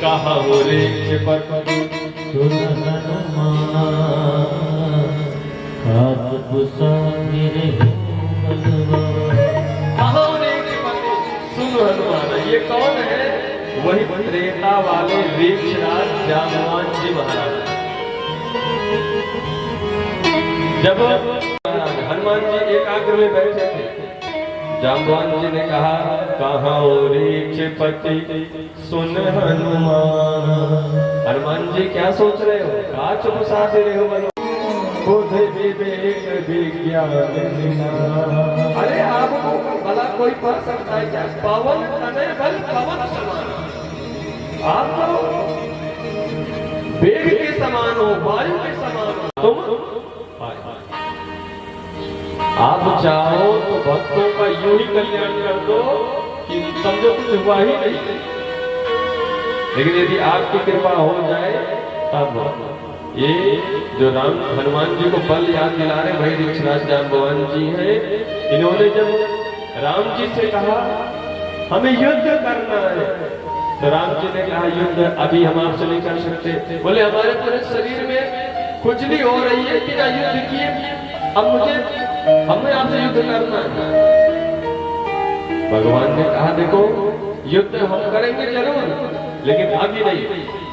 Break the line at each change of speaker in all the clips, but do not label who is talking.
कहा रे क्षिपति सुन हनुमान आप सामिरे कहा रे क्षिपति सुन हनुमान। ये कौन है? वही त्रेता वाले वीक्षराज जाम्बवान जी महाराज। जब हनुमान जी एकाग्र में बैठे थे, जाम्बवान जी ने कहा कहाँ रे क्षिपति सुन हनुमान। हनुमान जी क्या सोच रहे हो? कहा चुप साधे रहे हो बनो बुध विवेक विज्ञान। अरे आपको भला कोई पढ़ सकता है क्या? पवन तनय बल पवन समान। आप तो वेग के समान हो, वायु के समान हो। तुम आप चाहो तो भक्तों का यूं ही कल्याण कर दो कि समझो कुछ हुआ ही नहीं। लेकिन यदि आपकी कृपा हो जाए तब ये जो राम हनुमान जी को बल याद दिला रहे वही वीक्षराज जाम्बवान जी हैं। इन्होंने जब राम जी से कहा हमें युद्ध करना है, तो राम जी ने कहा युद्ध अभी हम आपसे नहीं कर सकते। बोले हमारे पूरे शरीर में खुजली हो रही है बिना युद्ध किए, अब हमें आपसे युद्ध करना है। भगवान ने कहा देखो युद्ध हम करेंगे जरूर, लेकिन अभी नहीं।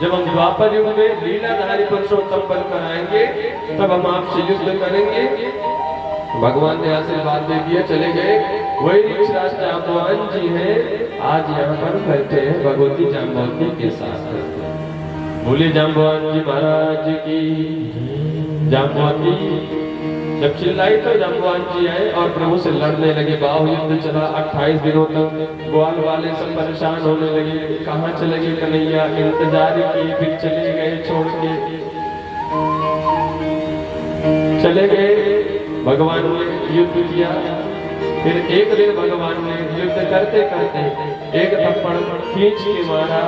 जब हम द्वापर युग में लीलाधारी पुरुषोत्तम बनकर आएंगे तब हम आपसे युद्ध करेंगे। भगवान ने आशीर्वाद दे दिया, चले गए। वही वीक्षराज जाम्बवान जी हैं, आज यहाँ पर बैठे हैं भगवती जाम्बवती के साथ। बोले जाम्बवान जी महाराज की। जाम्बवती जब चिल्लाई तो जाम्बवान जी आए और प्रभु से लड़ने लगे। बाहु युद्ध चला 28 दिनों तक। ग्वाल वाले सब परेशान होने लगे, कहाँ चले गए कन्हैया। इंतजार किए, फिर चले गए, छोड़ के चले गए। भगवान ने युद्ध किया। फिर एक दिन भगवान ने युद्ध करते करते एक थप्पड़ खींच के मारा।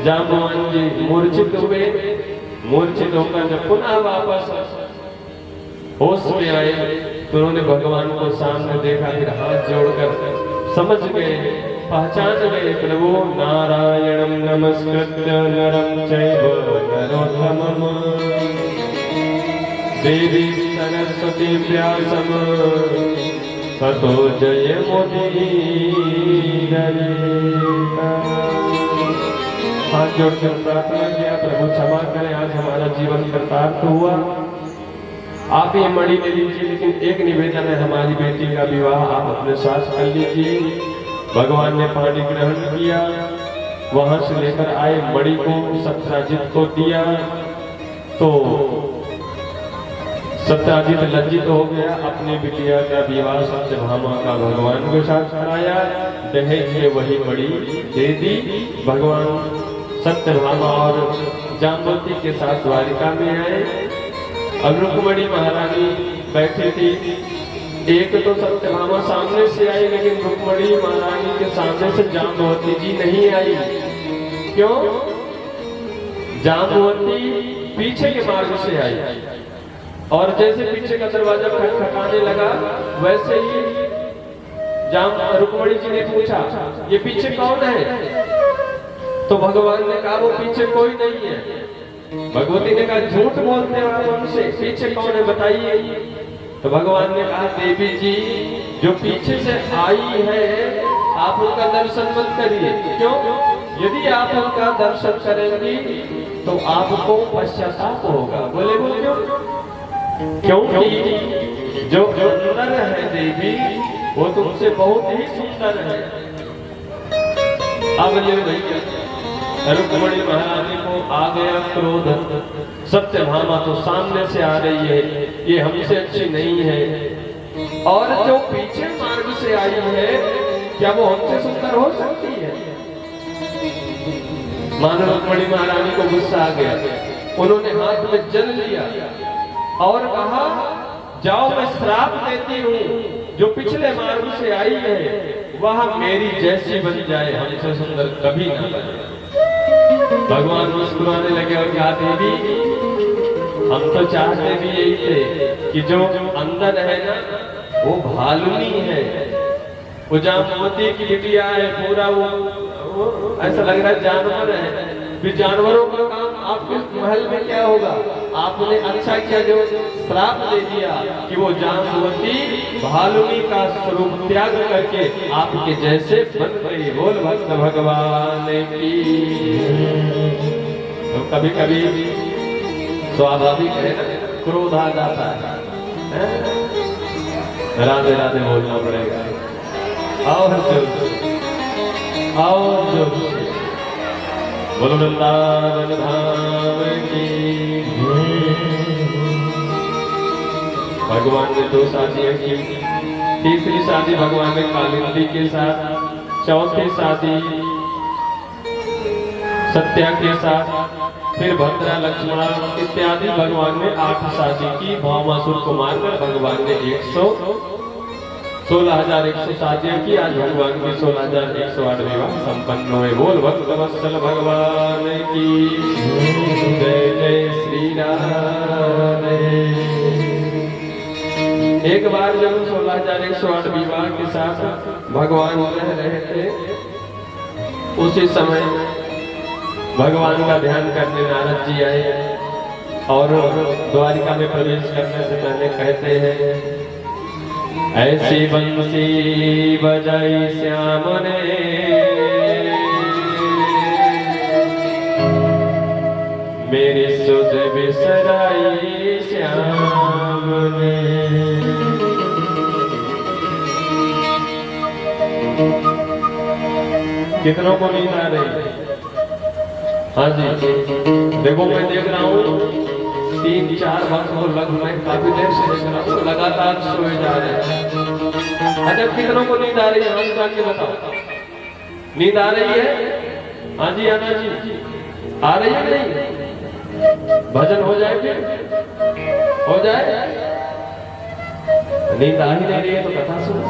जाम्बवान जी मूर्छित हुए। मूर्छित होकर जब पुनः वापस होश में आए तो उन्होंने भगवान को सामने देखा। फिर हाथ जोड़कर समझ गए, पहचान गए प्रभु नारायणं नमस्कृत्य नरं चैव नरोत्तमं देवीं सरस्वतीं व्यासं ततो जयमुदीरये। हाथ जोड़कर प्रार्थना किया प्रभु क्षमा करें, आज हमारा जीवन कृतार्थ हुआ। आप ये मणि ले लीजिए, लेकिन एक निवेदन है, हमारी बेटी का विवाह आप अपने साथ कर लीजिए। भगवान ने पानी ग्रहण किया, वहां से लेकर आए मणि को सत्यजित को दिया तो सत्यजित लज्जित हो गया। अपने बिटिया का विवाह सत्यभामा का भगवान के साथ कराया। दहेज में वही मणि दे दी। भगवान सत्यभामा और जाम्बवती के साथ द्वारिका में आए। अब रुक्मिणी महारानी बैठी थी। एक तो सत्यभामा सामने से आई, लेकिन रुक्मिणी महारानी के सामने से जाम्बवती जी नहीं आई। क्यों? जाम्बवती पीछे के मार्ग से आई और जैसे पीछे का दरवाजा खटखटाने लगा वैसे ही रुक्मिणी जी ने पूछा ये पीछे कौन है? तो भगवान ने कहा वो पीछे कोई नहीं है। भगवती ने कहा झूठ बोलते हो आप हमसे, पीछे कौन है बताइए। तो भगवान ने कहा देवी जी जो पीछे से आई है आप उनका दर्शन मत करिए। क्यों? यदि आप उनका दर्शन करेंगी तो आपको पश्चाताप होगा। बोले वो क्यों? क्योंकि जो अंदर है देवी वो तुमसे बहुत ही सुंदर है। अब ये भैया रुक्मिणी महारानी को आ गया क्रोध। सत्यभामा तो सामने से आ रही है, ये हमसे अच्छी नहीं है। और जो पीछे मार्ग से आई है क्या वो हमसे सुंदर हो सकती है? मानो रुक्मिणी महारानी को गुस्सा आ गया। उन्होंने हाथ में जल लिया और कहा जाओ मैं श्राप देती हूँ, जो पिछले मार्ग से आई है वह मेरी जैसी बन जाए, हमसे सुंदर कभी ना बने। भगवान मुस्कुराने लगे और कहा देवी हम तो चाहते भी यही थे कि जो अंदर है ना वो भालुनी है, वो जाम्बवती की बिटिया है, पूरा वो ऐसा लग रहा है जानवर है। फिर जानवरों का काम आपके महल में क्या होगा? आपने अच्छा किया जो श्राप दे दिया कि वो जामवती भालुनी का स्वरूप त्याग करके आपके जैसे बन गई। बोल भक्त भगवान की। तो कभी कभी स्वाभाविक है ना, क्रोध आ जाता है, राधे राधे बोलना पड़ेगा। और बोलो वृंदावन धाम की। भगवान ने 2 शादियां की। तीसरी शादी भगवान ने कालिंदी के साथ, चौथी शादी सत्या के साथ, फिर भद्रा लक्ष्मणा इत्यादि भगवान ने 8 शादी की। भौमासुर को मारकर भगवान ने 16,100 शादियां की। आज भगवान की 16,108 विवाह संपन्न हुए। बोल भक्त वत्सल भगवान की जय जय श्री राधे। एक बार जब 16,108 विवाह के साथ भगवान रह रहे थे, उसी समय भगवान का ध्यान करने नारद जी आए और द्वारिका में प्रवेश करने से पहले कहते हैं, ऐसी बंसी बजाई श्याम ने, मेरी सुध बिसराई श्याम ने। कितनों को नींद आ रही? हाँ जी, देखो मैं देख रहा हूँ 3-4 वर्ष हो लग, मैं काफी देर से देख रहा हूँ, लगातार सोए जा रहे हैं। अच्छा, कितनों को नींद आ रही है? हाथ उठा के बताओ, नींद आ रही है? हाँ जी, आना जी, आ रही है नहीं? भजन हो जाए, फिर हो जाए। नींद आ ही नहीं रही है तो कथा सुनो।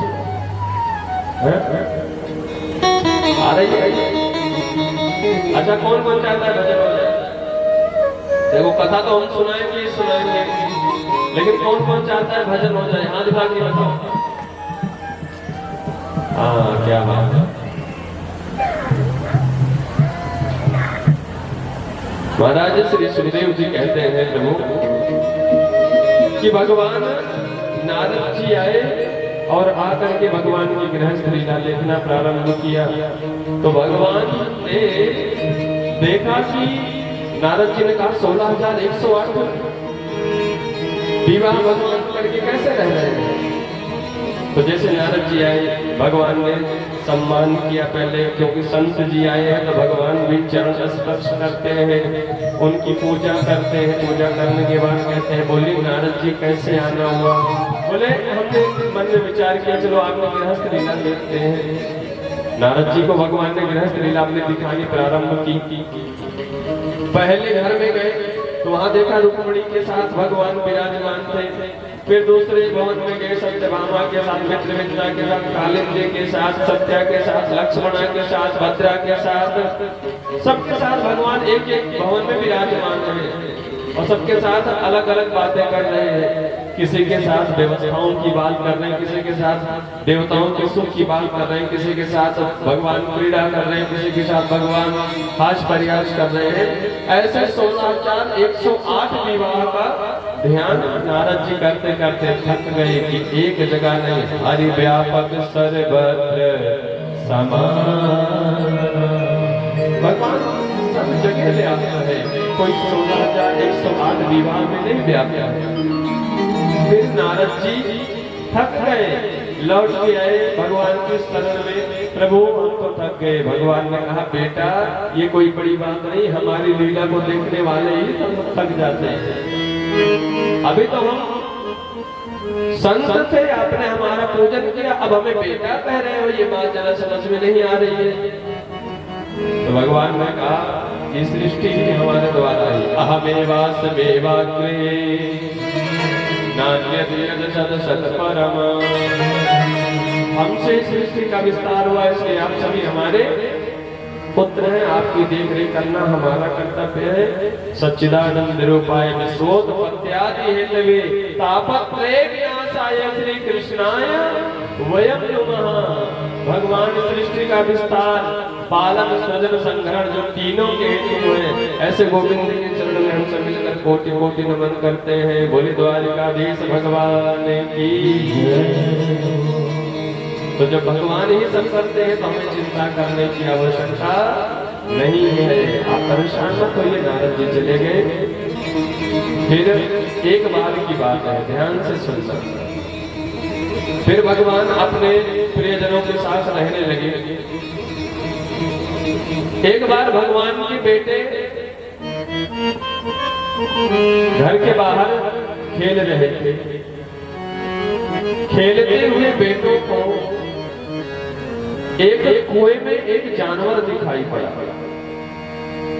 आ रही है? अच्छा, कौन कौन चाहता है भजन हो जाए? देखो, कथा तो हम सुनाएंगे, लेकिन कौन कौन चाहता है भजन हो जाए? हाथ उठा के बताओ। हाँ, क्या बात है। महाराज श्री सुखदेव जी कहते हैं प्रभु कि भगवान नारद जी आए और आकर के भगवान की गृहस्थ लीला देखना प्रारंभ किया। तो भगवान ने देखा कि नारद जी ने कहा 16,108 विवाह भगवान करके कैसे रह रहे हैं? तो जैसे नारद जी आए, भगवान ने सम्मान किया पहले, क्योंकि संत जी आए हैं तो भगवान भी चरण स्पर्श करते हैं, उनकी पूजा करते हैं। पूजा करने के बाद कहते हैं, बोली नारद जी कैसे आना हुआ? बोले हमने मन में विचार किया, चलो आपने गृहस्थ लीला देखते हैं। नारद जी को भगवान ने गृहस्थ लीला अपने दिखानी प्रारंभ की। पहले घर में गए तो वहां देखा रुक्मिणी के साथ भगवान विराजमान थे। फिर दूसरे भवन में गए, सत्यभामा के साथ, मित्रविंदा के साथ, कालिंदी के साथ, सत्या के साथ, लक्ष्मणा के साथ, भद्रा के साथ, सबके साथ भगवान एक एक भवन में विराजमान है और सबके साथ अलग अलग बातें कर रहे हैं। किसी के साथ व्यवस्थाओं की बात कर रहे हैं, किसी के साथ देवताओं के सुख की बात कर रहे हैं, किसी के साथ भगवान क्रीड़ा कर रहे हैं, किसी के साथ भगवान हास प्रयास कर रहे हैं। ऐसे 16,108 विवाह का ध्यान नारद जी करते करते थक गए कि एक जगह नहीं, हरि व्यापक सर्वत्र समान भगवान सब जगह ले आता है। कोई 16,108 विवाह में नहीं व्याप्त है। फिर नारद जी थक गए, लौट के आए भगवान के शरण में। प्रभु हम तो थक गए। भगवान ने कहा, बेटा ये कोई बड़ी बात नहीं, हमारी लीला को देखने वाले ही सब थक जाते हैं। अभी तो हम संत थे, आपने हमारा पूजन किया, अब हमें बेटा कह रहे हो, ये बात जरा समझ में नहीं आ रही है। तो भगवान ने कहा, ये सृष्टि हमारे द्वारा ही, अहमेवास्मेवाग्रे परम, हमसे सृष्टि का विस्तार हुआ, इसलिए आप सभी हमारे पुत्र हैं। आपकी देख रेख करना हमारा कर्तव्य है। सच्चिदानंद रूपाय विश्वोत्पत्त्यादि हेतवे तापत्रय विनाशाय श्री कृष्णाय वयम भगवान सृष्टि का विस्तार, पालन, सृजन, संग्रहण जो तीनों के हेतु हैं, ऐसे गोविंद के चरण में हम सब मिलकर कोटि कोटि नमन करते हैं। बोले द्वारिकाधीश भगवान की। तो जब भगवान ही सब करते हैं तो हमें चिंता करने की आवश्यकता नहीं है। आप परेशान मत होइए। नारद जी चले गए। फिर एक बार की बात है, ध्यान से सुनना। फिर भगवान अपने प्रियजनों के साथ रहने लगे। एक बार भगवान के बेटे घर के बाहर खेल रहे थे। खेलते हुए बेटों को एक कुएं में एक जानवर दिखाई पड़ा।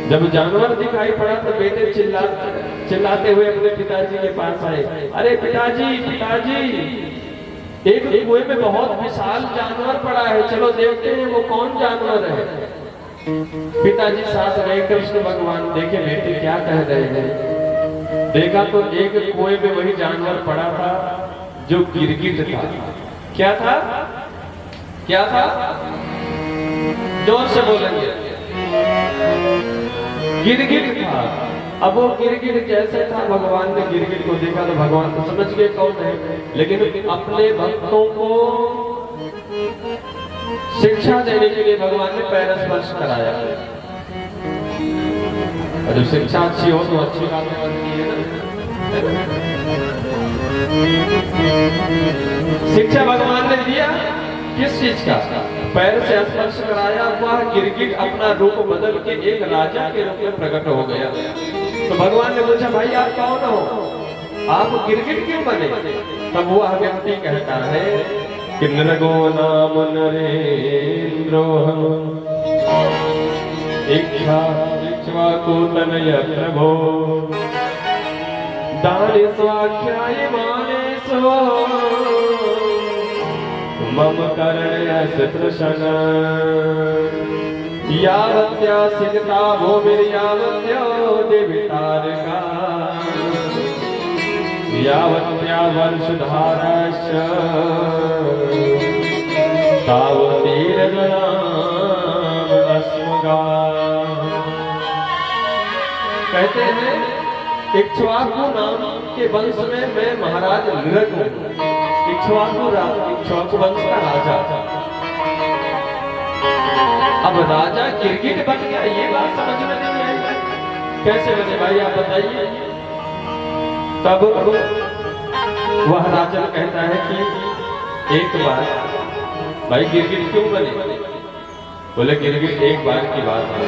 जब जानवर दिखाई पड़ा तो बेटे चिल्लाते हुए अपने पिताजी के पास आए। अरे पिताजी, पिताजी, एक कुएं में बहुत विशाल जानवर पड़ा है, चलो देखते हैं वो कौन जानवर है। पिताजी साथ गए। कृष्ण भगवान देखे बेटे क्या कह रहे हैं। देखा तो एक कुएं में वही जानवर पड़ा था जो गिरगिट था। क्या था? क्या था? जोर से बोलेंगे। गिरगिट था। अब वो गिरगिट जैसे था, भगवान ने गिरगिट को देखा तो भगवान तो समझ गए कौन है, लेकिन अपने भक्तों को शिक्षा देने के लिए भगवान ने पैर स्पर्श कराया। और जब शिक्षा अच्छी हो तो अच्छी बातें बनती है ना। शिक्षा भगवान ने दिया किस चीज का? पैर से स्पर्श कराया। वह गिरगिट अपना रूप बदल के एक राजा के रूप में प्रकट हो गया। तो भगवान ने पूछा, भाई आप कौन हो? आप गिरगिट क्यों बने? तब वह व्यक्ति कहता है कि नृगो नाम नरेंद्रो इक्ष्वाकु तनय प्रभो दाने स्वाख्याय मानेसो मम करणयस प्रशन यावत्या सिकता भूमिर्यावत्यो देवितारका यावत्या वर्षधाराश्च तावतीर्गणाम अस्मगा। कहते हैं इक्ष्वाकु नाम के वंश में मैं महाराज नृग हूं। इक्ष्वाकु वंश का राजा। अब राजा गिरगिट बन गया, ये बात समझ में नहीं आई। कैसे बने भाई आप बताइए। तब वह राजा कहता है कि एक बार, भाई गिरगिट क्यों बने? बोले गिरगिट एक बार की बात है,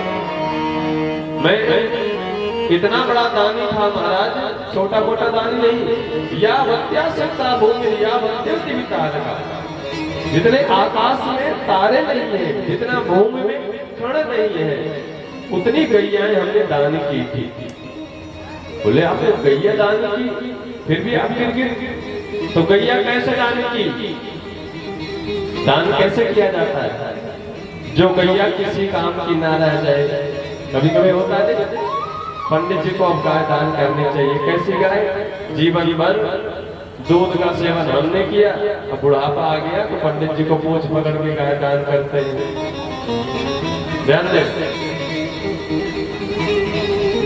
मैं इतना बड़ा दानी था महाराज, छोटा मोटा दानी नहीं। या वत्या सकता भूमि या वत्या तारका, जितने आकाश में तारे नहीं है, जितना भूमि में कण नहीं है, उतनी गैयाएं हमने दान की थी। बोले आपने गैया दान की, फिर भी आप गिरगिट। तो गैया कैसे दान की? दान कैसे किया जाता है? जो गैया किसी काम की ना रह जाए, कभी कभी होता है पंडित जी को अब गाय दान करनी चाहिए। कैसी गाय? जीवन भर दूध का सेवन हमने किया, अब बुढ़ापा आ गया तो पंडित जी को पूछ पकड़ के गाय दान करते हैं। ध्यान दे,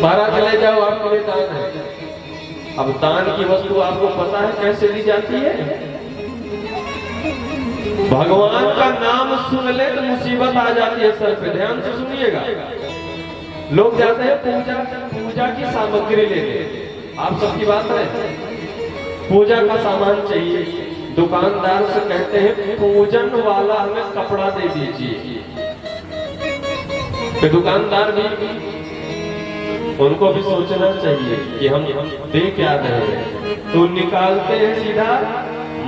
महाराज ले जाओ आपके लिए दान है। अब दान की वस्तु आपको पता है कैसे ली जाती है? भगवान का नाम सुन ले तो मुसीबत आ जाती है सर पे। ध्यान से सुनिएगा। लोग जाते हैं पूजा की सामग्री लेने। आप सबकी बात है, पूजा का सामान चाहिए, दुकानदार से कहते हैं पूजन वाला हमें कपड़ा दे दीजिए। तो दुकानदार भी, उनको भी सोचना चाहिए कि हम दे क्या रहे हैं। तो निकालते हैं सीधा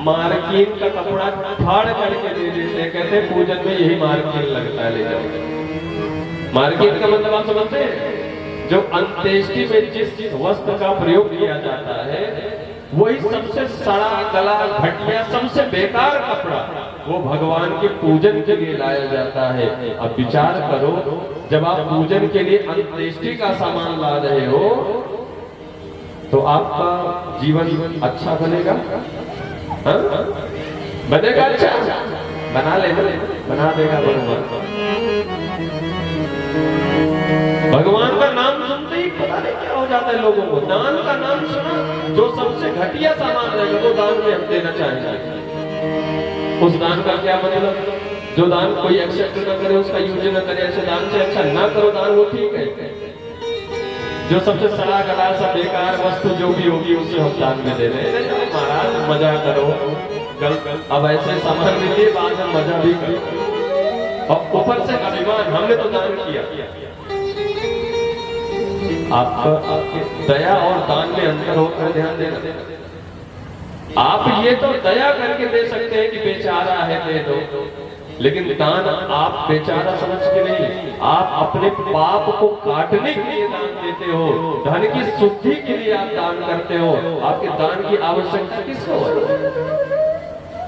मार्किन का कपड़ा फाड़ करके दे देते हैं, कहते हैं पूजन में यही मार्किन लगता है, ले जाओ। मार्किन का मतलब आप समझते हैं? जो अंत्येष्टि में जिस वस्त्र का प्रयोग किया जाता है वही सबसे सड़ा गला घटिया सबसे बेकार कपड़ा वो भगवान के पूजन के लिए लाया जाता है। अब विचार करो, जब आप पूजन के लिए अंत्येष्टि का सामान ला रहे हो तो आपका जीवन अच्छा बनेगा? बनेगा अच्छा, बना लेना, बना देगा भगवान। भगवान का नाम सुनते ही पता नहीं क्या हो जाता है लोगों को। दान का नाम सुना, जो सबसे घटिया सामान रहेगा वो दान में हम देना चाहेंगे। उस दान का क्या मतलब? जो दान कोई एक्सेप्ट न करे, उसका यूज न करे, ऐसे दान से अच्छा ना करो दान, वो ठीक है। जो सबसे सड़ा गला सा बेकार वस्तु जो भी होगी उसे हम दान में दे रहे हैं। महाराज मजा करो, अब ऐसे सामान मिलिए, बाद में मजा भी करो, और ऊपर से अभिमान, हमने तो दान किया। आपके दया और दान में अंतर होकर ध्यान देना। आप ये तो दया करके दे सकते हैं कि बेचारा है दे दो, लेकिन दान आप बेचारा समझ के नहीं, आप अपने पाप को काटने के लिए दान देते हो, धन की शुद्धि के लिए आप दान करते हो। आपके दान की आवश्यकता किसको है?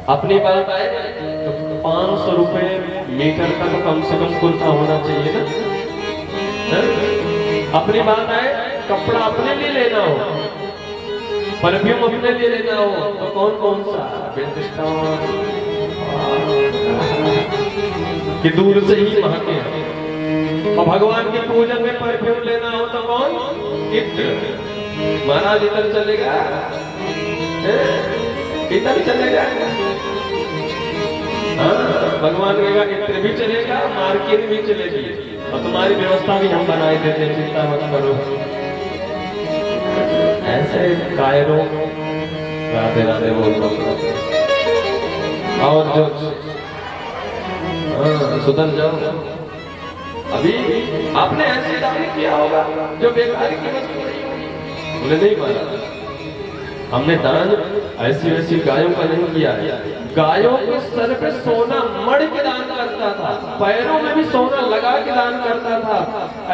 अपनी बात आए तो 500 रुपए मीटर का तो कम से कम कुर्ता होना चाहिए ना, है? अपनी बात आए कपड़ा अपने लिए लेना हो, परफ्यूम अपने लिए लेना हो, तो कौन कौन सा कि दूर से ही महके हैं। और भगवान के पूजन में परफ्यूम लेना हो तो कौन? इत्र। महाराज इधर चलेगा, इधर चलेगा, भगवान कहेगा इत्र भी चलेगा, मार्किन भी चलेगी, और तुम्हारी व्यवस्था भी हम बनाए देते, चिंता मत करो। ऐसे कायरों राधे राधे बोल दो। और जो सुधर जाओ। अभी आपने ऐसे दान किया होगा जो बेकार की वस्तु नहीं होगी, बोले नहीं मारा। हमने दान ऐसी वैसी गायों का नहीं किया है। गायों के सर पे सोना मड़ के दान करता था, पैरों में भी सोना लगा के दान करता था।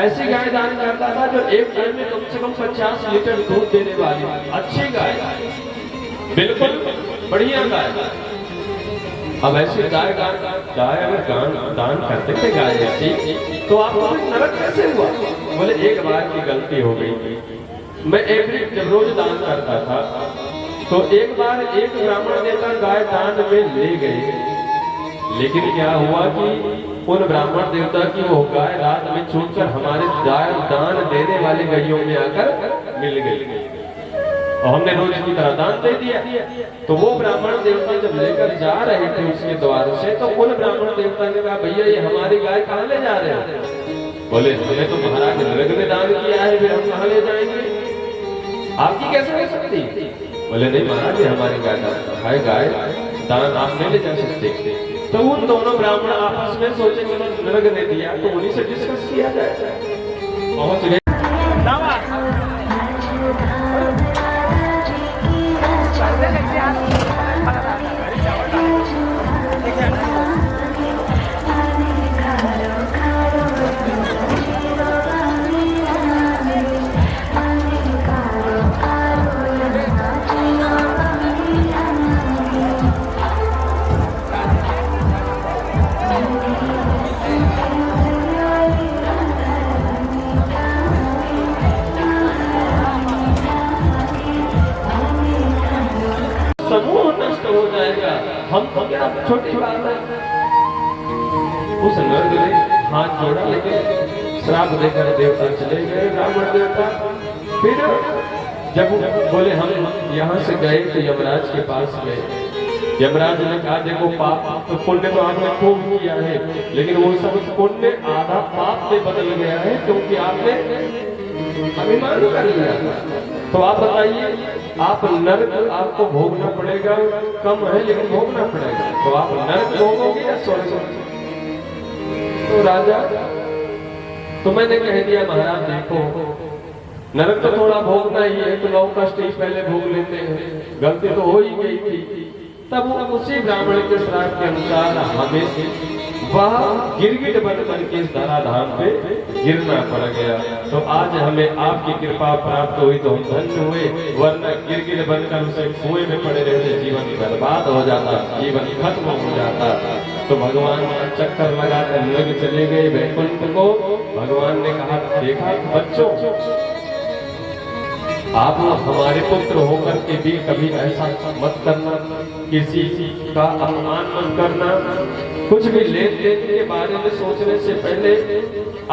ऐसी गाय दान करता था जो एक टाइम में कम से कम 50 लीटर दूध देने वाली अच्छी गाय, बिल्कुल बढ़िया गाय। अब ऐसी गाय अगर दान करते थे गाय ऐसी, तो आपको नरक कैसे हुआ? बोले एक बार की गलती हो गई। मैं जब रोज दान करता था तो एक बार एक ब्राह्मण देवता गाय दान में ले गए, लेकिन क्या हुआ कि उन ब्राह्मण देवता की वो गाय रात में छूटकर हमारे दान देने वाली गायों में आकर मिल गई, और हमने रोज की तरह दान दे दिया। तो वो ब्राह्मण देवता जब लेकर जा रहे थे उसके द्वार से, तो उन ब्राह्मण देवता ने कहा भैया ये हमारी गाय कहाँ ले जा रहे हो? बोले हमने तो महाराज नरक में दान किया है, फिर हम कहाँ ले जाएंगे, आपकी कैसे हो सकती? बोले नहीं महाराज ये हमारी गाय गाय दान आप नहीं ले जा सकते। तो उन दोनों ब्राह्मण आपस में सोचे चलो नरक ने दिया तो उन्हीं से डिस्कस किया जाए। पहुंच गए समूह नष्ट हो जाएगा। हम तो क्या छोटी बात है। उस नर्द ने हाथ जोड़ा, लेकिन श्राप देकर देवता चले गए ब्राह्मण देवता। फिर जब बोले हम यहाँ से गए तो यमराज के पास गए। यमराज ने कहा देखो पाप तो पुण्य तो आपने खूब किया है, लेकिन वो सब पुण्य आधा पाप में बदल गया है क्योंकि आपने अभिमान कर लिया। तो आप बताइए, आप नरक आपको भोगना पड़ेगा, कम है लेकिन भोगना पड़ेगा, तो आप नरक भोगोगे या स्वर्ग? तो राजा तो मैंने कह दिया महाराज देखो नरक तो थोड़ा भोगना ही है, तो 9 कष्ट ही पहले भोग लेते हैं, गलती तो हो ही गई थी। तब उसी ब्राह्मण के श्राप के अनुसार हमें वह गिरगिट बन के इस धराधाम पे गिरना पड़ गया। तो आज हमें आपकी कृपा प्राप्त हुई तो हम धन्य हुए, वरना गिरगिट बनकर उसे कुएं में पड़े रहते जीवन बर्बाद हो जाता, जीवन खत्म हो जाता। तो भगवान का चक्कर लगाकर लग चले गए वैकुंठ को। भगवान ने कहा देखा बच्चों आप हमारे पुत्र होकर के भी कभी ऐसा मत करना, किसी का अपमान मत करना। कुछ भी लेन देन के बारे में सोचने से पहले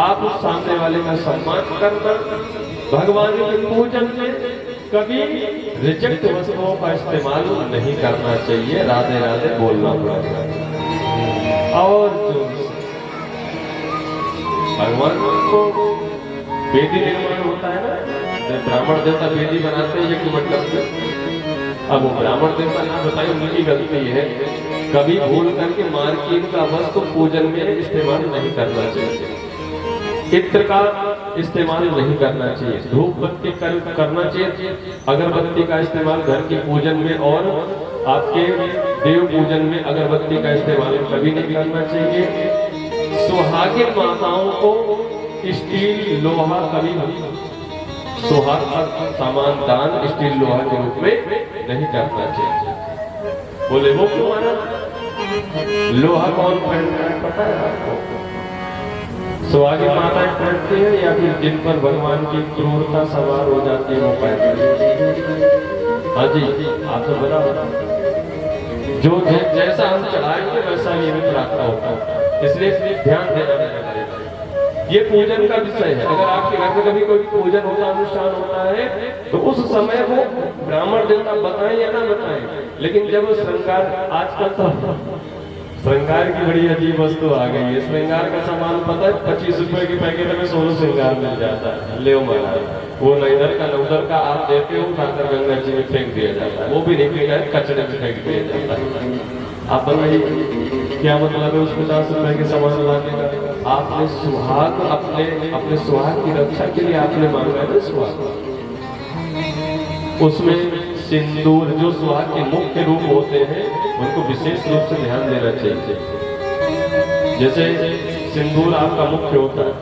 आप उस सामने वाले का सम्मान करना। भगवान के पूजन में कभी रिजेक्ट वस्तुओं का इस्तेमाल नहीं करना चाहिए। राधे राधे बोलना पड़ेगा। और जो भगवान को वेदी निर्माण होता है ना, ब्राह्मण देवता वेदी बनाते हैं, ये कोई मतलब है। अब वो ब्राह्मण देवता ना बताए, उनकी गलती है। कभी भूल करके मार्किन का वस्तु पूजन में इस्तेमाल नहीं करना चाहिए, इत्र का इस्तेमाल नहीं करना चाहिए, धूप बत्ती करना चाहिए। अगरबत्ती का इस्तेमाल घर के पूजन में और आपके देव पूजन में अगरबत्ती का इस्तेमाल कभी नहीं करना चाहिए। सुहागिन माताओं को स्टील लोहा कभी सुहाग का सामान दान स्टील लोहा के रूप में नहीं करना चाहिए। बोले वो क्यों माना? लोहा कौन पहनता है पता है आपको? सुहागिन माताएं पहनती है या फिर जिन पर भगवान की क्रूरता सवार हो जाती है वो पहनती है। हाँ जी, आपको बता जो जैसा हम चढ़ाएंगे वैसा ही हमें प्राप्त होता है। इसलिए ध्यान देना पड़ेगा। ये पूजन का विषय है। अगर आपके घर में कभी कोई पूजन होता अनुष्ठान होता है तो उस समय वो ब्राह्मण देवता बताएं या ना बताएं, लेकिन जब श्रृंगार, आजकल तो श्रृंगार की बड़ी अजीब वस्तु आ गई है। श्रृंगार का सामान पता है 25 रुपए के पैकेट में 16 श्रृंगार मिल जाता है। ले महाराज, वो न इधर का न उधर का आप देते हो, उठाकर गंगा जी में फेंक दिया जाता है। वो भी नहीं पीना है, कचड़े में फेंक दिया जाता है। आप बताइए क्या मतलब है उस 50 रुपए के सामान लाने का? आपने सुहाग अपने सुहाग की रक्षा के लिए आपने मांगा है ना सुहाग। उसमें सिंदूर, जो सुहाग के मुख्य रूप होते हैं उनको विशेष रूप से ध्यान देना चाहिए। जैसे सिंदूर आपका मुख्य होता है।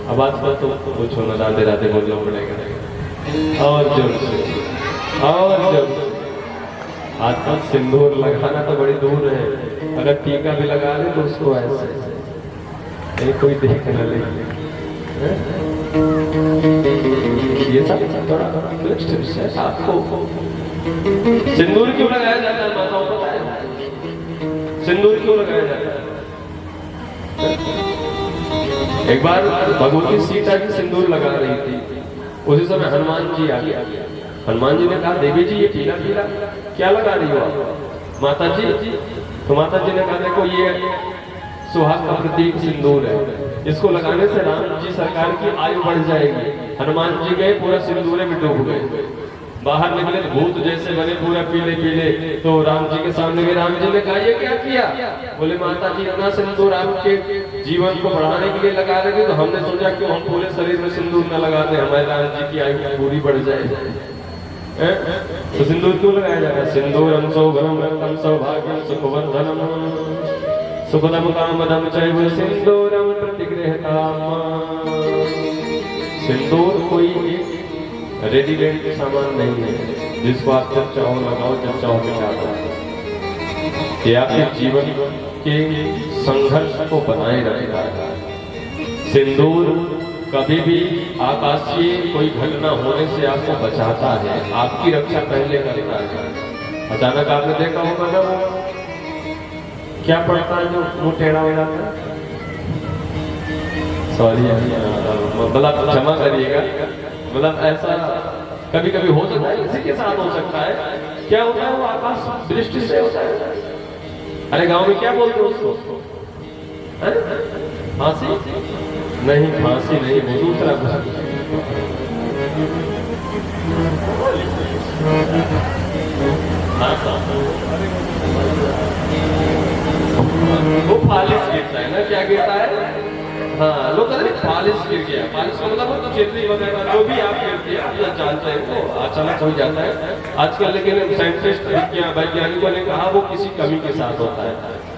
अब आज बात तो कुछ होना, राधे राधे बोलना पड़ेगा और जोर से। आजकल सिंदूर लगाना तो बड़ी दूर है, अगर टीका भी लगा ले तो उसको ऐसे कोई देख न ले। ये सब थोड़ा क्लिष्ट विषय। आपको सिंदूर क्यों लगाया जाता है माताओं को पता है? सिंदूर क्यों लगाया जाता है? एक बार भगवती सीता जी सिंदूर लगा रही थी, उसी समय हनुमान जी आ गया। हनुमान जी ने कहा देवी जी ये पीला पीला क्या लगा रही हो आप? माता जी, तो माता जी ने कहा देखो ये सुहाग का प्रतीक सिंदूर है, इसको लगाने से राम जी सरकार की आयु बढ़ जाएगी। हनुमान जी गए, पूरा सिंदूरे में डूब गए। बाहर निकले भूत जैसे बने, पूरा पीले पीले। तो राम जी के सामने गए। राम जी ने कहा ये क्या किया? बोले माता जी इतना सिंदूर आपके जीवन को बढ़ाने के लिए लगा रहे थे, तो हमने सोचा कि हम पूरे शरीर में सिंदूर न लगाते, हमारे राम जी की आयु पूरी बढ़ जाए। तो सिंदूर क्यों लगाया जा रहा है? सिंदूरम सौभरम रक्तम सौभाग्यम सुखवर्धनम सुखदम कामदम चैव सिंदूरम प्रतिगृहताम। सिंदूर कोई एक रेडीमेड सामान नहीं है जिसको आप जब चाहो लगाओ, जब चाहो मिटा दो। ये आपके जीवन के संघर्ष को बनाए रखता है। सिंदूर कभी भी आकाशीय कोई घटना होने से आपको बचाता है, आपकी रक्षा पहले करता है। अचानक आपने देखा होगा ना वो क्या पड़ता है जो मुंह टेढ़ा हो जाता है, सॉरी मतलब क्षमा करिएगा, मतलब ऐसा कभी कभी हो सकता है, किसी के साथ हो सकता है। क्या होता है वो आकाश दृष्टि से होता है। अरे गांव में क्या बोलते हो उसको? फांसी नहीं, फांसी नहीं, वो दूसरा वो फालिस गिरता है ना, क्या गिरता है? हाँ, लोग कहते हैं फालिस गिर गया। फालिस का मतलब तो चेतनी वगैरह जो भी आप गिरती है आप जानते हैं वो अचानक हो जाता है आजकल। लेकिन साइंटिस्ट वैज्ञानिकों ने कहा वो किसी कमी के साथ होता है।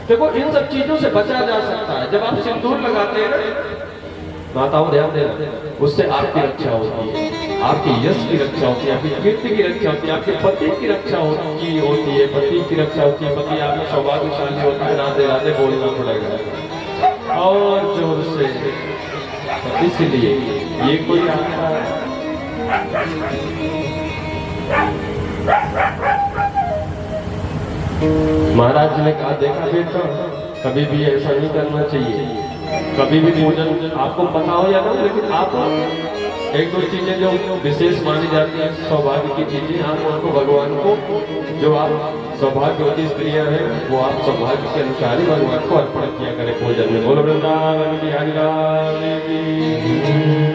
देखो इन सब चीजों से बचा जा सकता है। जब आप सिंदूर लगाते हैं ना, माताओं ध्यान देना, उससे आपकी रक्षा होती है, आपकी यश की रक्षा होती है, आपकी कीर्ति की रक्षा होती है, आपके पति की रक्षा होती है, पति की रक्षा होती है, पति आपका सौभाग्यशाली होता है। राधे राधे बोलना पड़ेगा और जोर से। इसलिए ये कोई आपका महाराज ने कहा, देखा बेटा, कभी भी ऐसा नहीं करना चाहिए। कभी भी भोजन आपको पता हो या ना, लेकिन आप एक दो चीजें जो विशेष मानी जाती है, सौभाग्य की चीजें, आप उनको भगवान को, जो आप सौभाग्यवती स्त्रियां हैं, वो आप सौभाग्य के अनुसार ही भगवान को अर्पण किया करें भोजन में। बोलो वृंदावन बिहारी लाल की।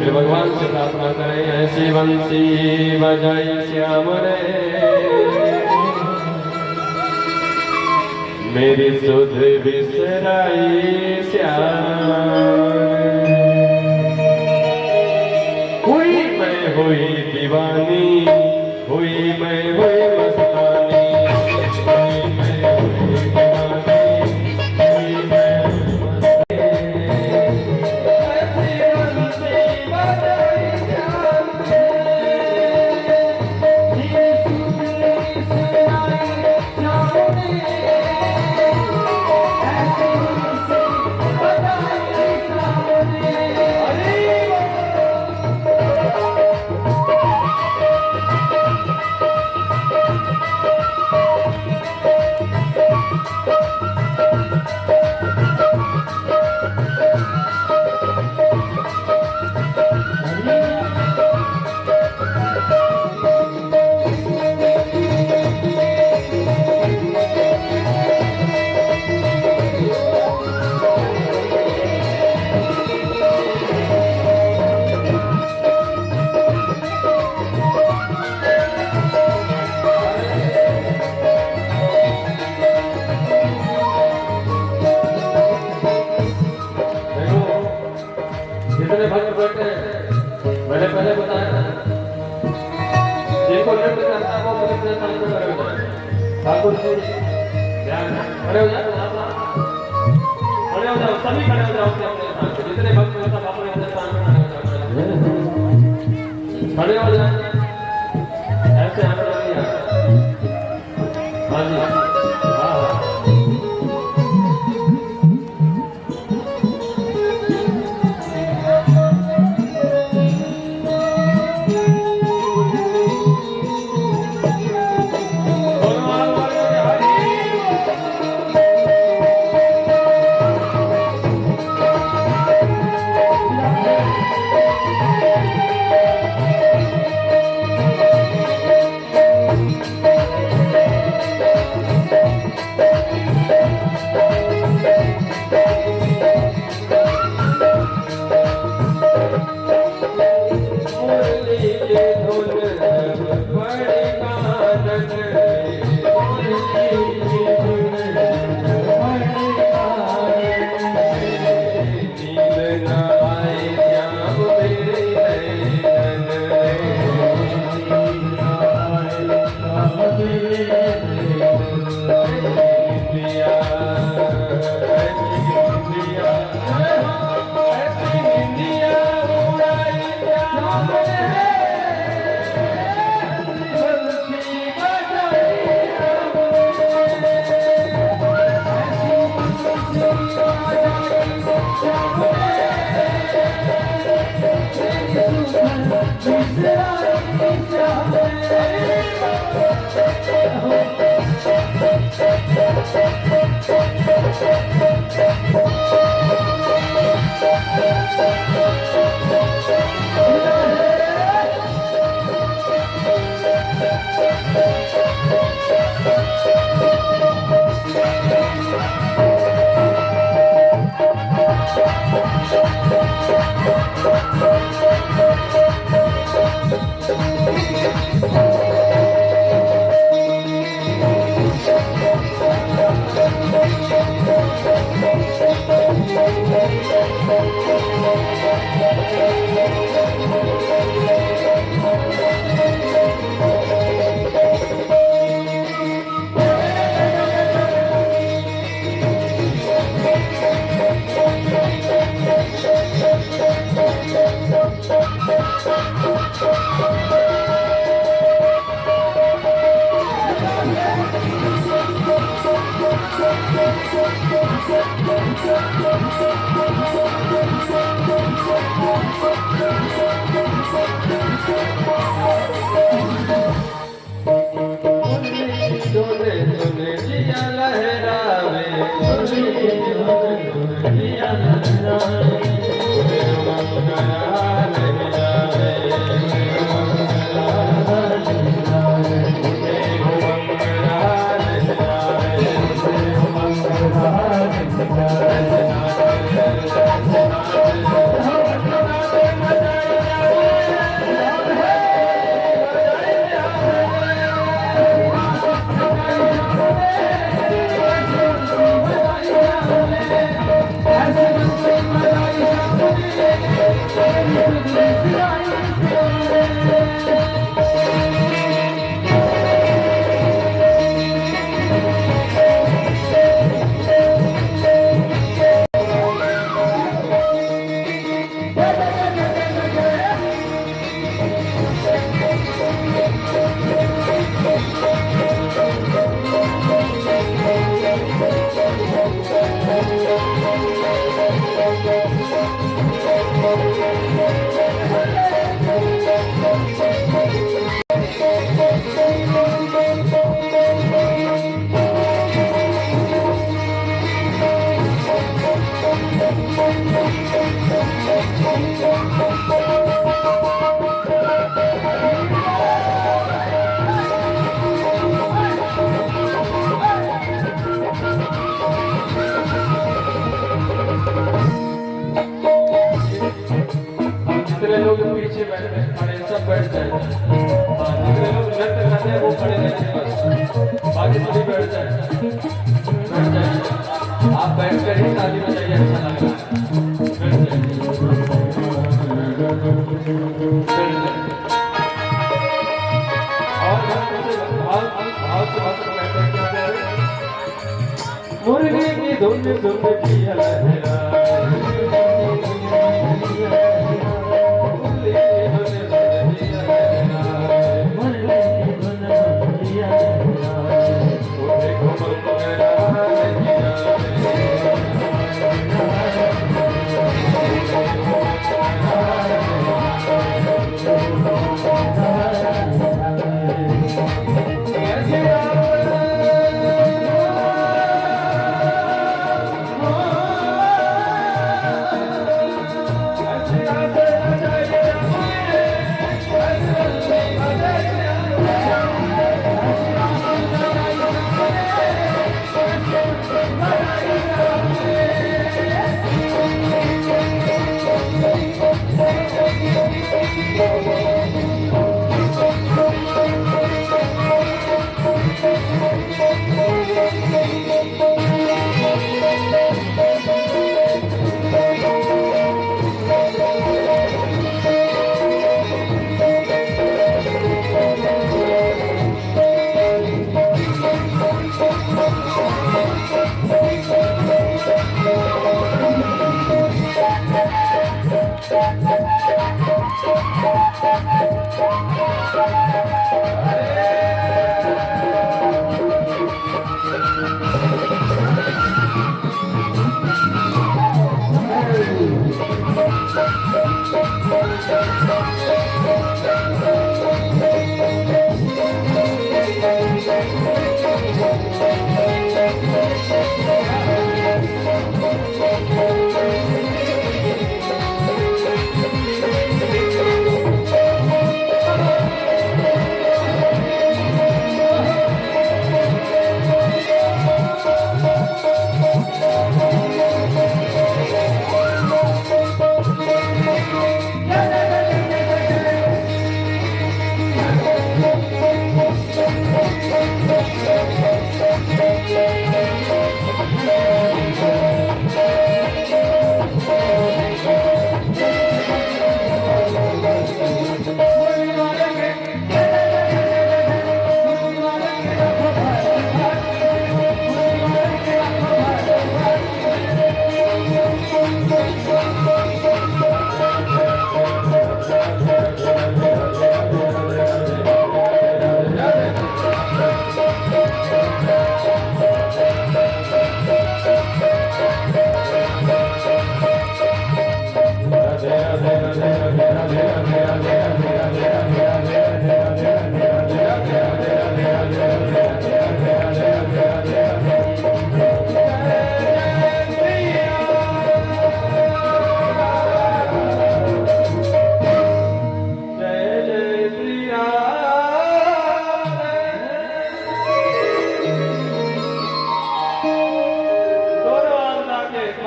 फिर भगवान से प्रार्थना करें, ऐसी बंसी बजाई श्याम रे, मेरी सुध बिसराई श्याम। हुई दीवानी, हुई मैं हुई मस्तानी, हुई मैं हुई दीवानी, हुई मैं हुई मस्तानी। ऐसी बंसी बजाई श्याम रे, मेरी सुध बिसराई श्याम रे, ऐसी बंसी बजाई श्याम रे। जितने भक्त बैठे मैंने पहले बताया, जिनको नृत्य करता है वो अपने स्थान पर खड़े हो जाए। ठाकुर जी खड़े हो जाए, खड़े हो जाओ, सभी खड़े हो जाओ अपने स्थान पर। जितने भक्त हैं सब अपने अपने स्थान पर खड़े हो जाए। ऐसे हमें नहीं आता। हाँ जी, हाँ।
Thank you.
जितने लोग पीछे बैठे खड़े सब बैठ जाए। हाँ, जितने लोग नृत्य करते हैं वो खड़े रहते हैं बस, बाकी सभी बैठ जाए। बैठ जाइए, आप बैठ कर ही ताली बजाइए, अच्छा लगेगा। बैठ जाइए, और भाव से बैठ जाए। मुर्गी की धुन धुन की है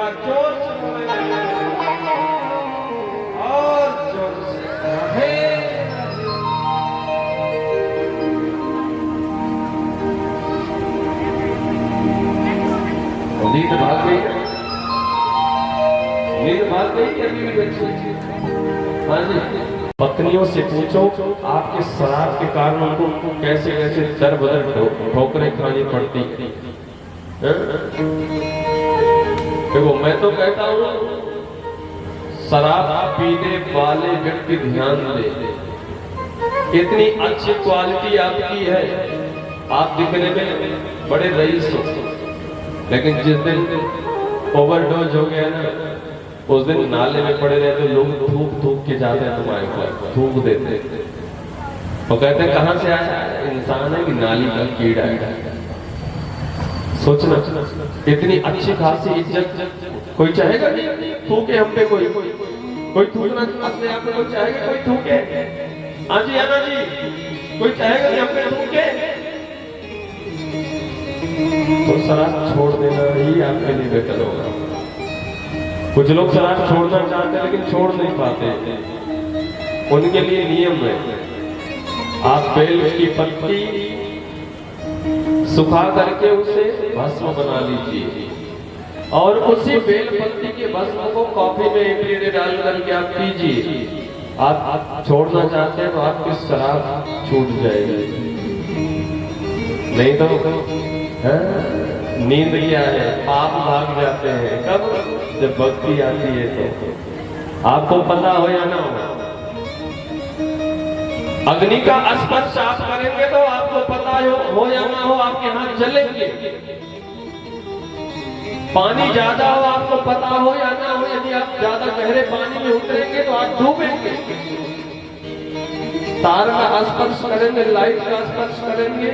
बार जोर से बोलेंगे और जोर से राधे नींद भाग गई, नींद भाग गई क्या बच्ची? हाँ जी। पत्नियों से पूछो आपके शराब के कारण उनको कैसे कैसे दर बदर ठोकरें खानी पड़ती। देखो मैं तो कहता हूँ शराब पीने वाले व्यक्ति ध्यान दे, इतनी अच्छी क्वालिटी आपकी है, आप दिखने में बड़े रईस हो, लेकिन जिस दिन ओवरडोज हो गया ना, उस दिन नाले में पड़े रहते लोग, थूक थूक के जाते हैं तुम्हारे पर, थूक देते और कहते हैं कहां से आया? इंसान है कि नाली का कीड़ा है। सोचना, इतनी अच्छी खासी इज्जत कोई चाहेगा नहीं थूके हम पे, कोई थूकना अपने आप में कोई चाहेगा? कोई थूके? हाँ जी आना जी, कोई चाहेगा नहीं हम पे थूके? तो शराब छोड़ देना ही आपके लिए बेहतर होगा। कुछ लोग शराब छोड़ना चाहते हैं लेकिन छोड़ नहीं पाते, उनके लिए नियम है, आप बेल की पत्ती सुखा करके उसे भस्म बना लीजिए और उसी बेल पत्ती के भस्म को कॉफी में इमली डाल करके आप पीजिए। आप छोड़ना चाहते हैं तो आपकी शराब छूट जाएगी। नहीं तो नींद क्या है, पाप भाग जाते हैं। कब? जब भक्ति आती है तो आपको पता हो या ना हो, अग्नि का स्पर्श आप करेंगे तो आपको पता हो या ना हो, आपके हाथ जलेंगे। पानी ज्यादा हो आपको पता हो या ना हो, यदि आप ज्यादा गहरे पानी में उतरेंगे तो आप डूबेंगे। तार का स्पर्श करेंगे, लाइट का स्पर्श करेंगे,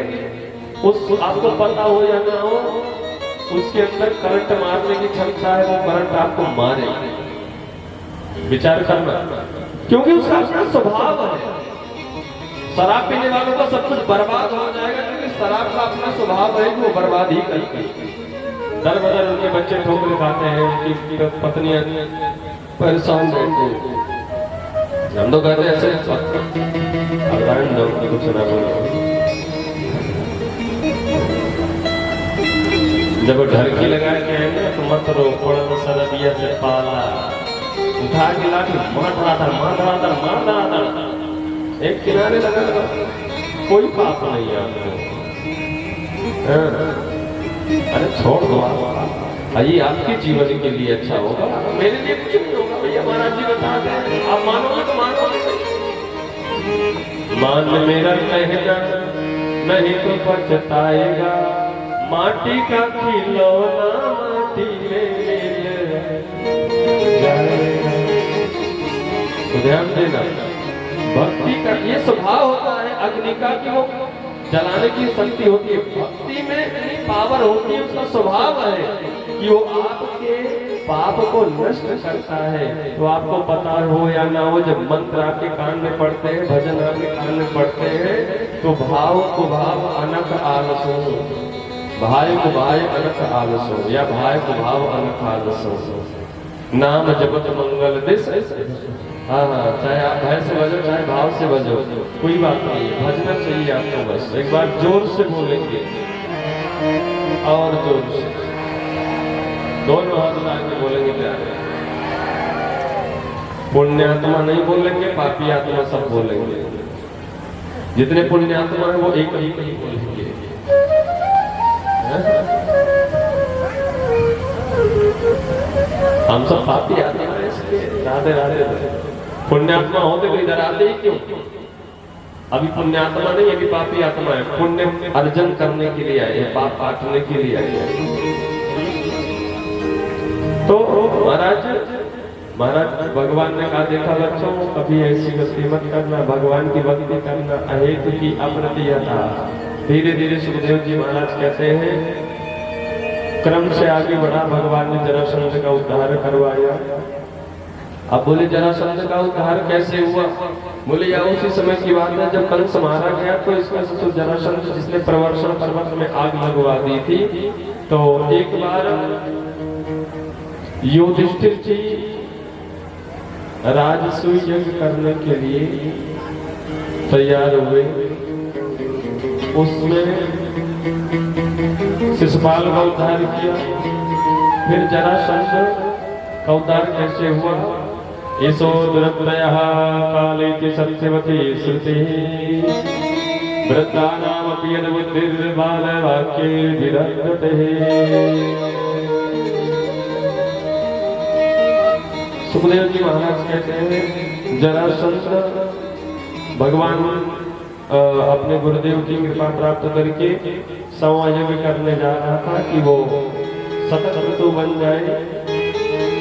उस आपको पता हो या ना हो, उसके अंदर करंट मारने की क्षमता है, वो करंट आपको मारे। विचार करना, क्योंकि उसका अपना स्वभाव है। शराब पीने वालों का सब कुछ बर्बाद हो जाएगा, क्योंकि शराब का अपना स्वभाव है कि वो बर्बाद ही करेगी। दर बदर उनके बच्चे ठोकरे खाते हैं, उनकी पत्नियां परेशान रहती हैं। हम तो कहते हैं ऐसे कुछ ना बोलो। जब ढरकी लगा के आएंगे तो मत रो, पड़न सरदिया से पाला, उठा के लाठी मार रहा था, एक किनारे लगा, कोई पाप नहीं है आपको। अरे छोड़ दो, ये आपके जीवन के लिए अच्छा होगा, मेरे लिए कुछ नहीं होगा। भैया महाराज जी बता दें, आप मानोगे तो मानो, मान मेरा कहना नहीं तो पछताएगा, माटी का खिलौना माटी में मिल जाएगा। तो ध्यान देना, भक्ति का ये स्वभाव होता है अग्नि का कि वो जलाने की शक्ति होती है। भक्ति में इतनी पावर होती है, उसका स्वभाव है कि वो आपके पाप को नष्ट करता है। तो आपको पता हो या ना हो, जब मंत्र आपके कान में पढ़ते हैं, भजन आपके कान में पढ़ते हैं, तो भाव को भाव अनक आलसो, भाई को भाई अनक आलसो, या भाई को भाव अनक आलसो, नाम जपत मंगल दिस। हाँ, चाहे आप भय से बजो चाहे भाव से बजो, कोई बात नहीं है, भजना चाहिए आपको। बस एक बार जोर से बोलेंगे और जोर से, दोनों हाथ उठा के बोलेंगे प्यारे। पुण्यात्मा नहीं बोलेंगे, पापी आत्मा सब बोलेंगे। जितने पुण्यात्मा है वो एक ही बोलेंगे। हम सब पापी आत्मा है, इसलिए राधे राधे। पुण्यात्मा होते तो इधर आते ही क्यों? अभी पुण्यात्मा नहीं, अभी पापी आत्मा है। पुण्य अर्जन करने के लिए आए, पाप काटने के लिए आए। तो महाराज भगवान ने कहा, देखा बच्चों, कभी ऐसी गलती मत करना, भगवान की भक्ति करना अहेतु की अप्रतिहता। धीरे धीरे सुखदेव जी महाराज कहते हैं, क्रम से आगे बढ़ा, भगवान ने जरासंध का उद्धार करवाया। अब बोले जरासंध का उद्धार कैसे हुआ? बोले या उसी समय की बात है जब कंस मारा गया, तो इसमें से तो जरासंध जिसने प्रवर्षण पर्वत में आग लगवा दी थी, तो एक बार युधिष्ठिर जी राजसूय यज्ञ करने के लिए तैयार हुए। उसमें शिशुपाल का उद्धार किया। फिर जरासंध का उद्धार कैसे हुआ? ईशो दुरत्रयः कालेति सत्यवती श्रुतिः वृद्धानामपि यद्बुद्धिर्बालवाक्ये विरक्तते। सुखदेव जी महाराज कहते हैं जरासंध भगवान अपने गुरुदेव की कृपा प्राप्त करके संयज्ञ करने जा रहा था कि वो सतत ऋतु बन जाए।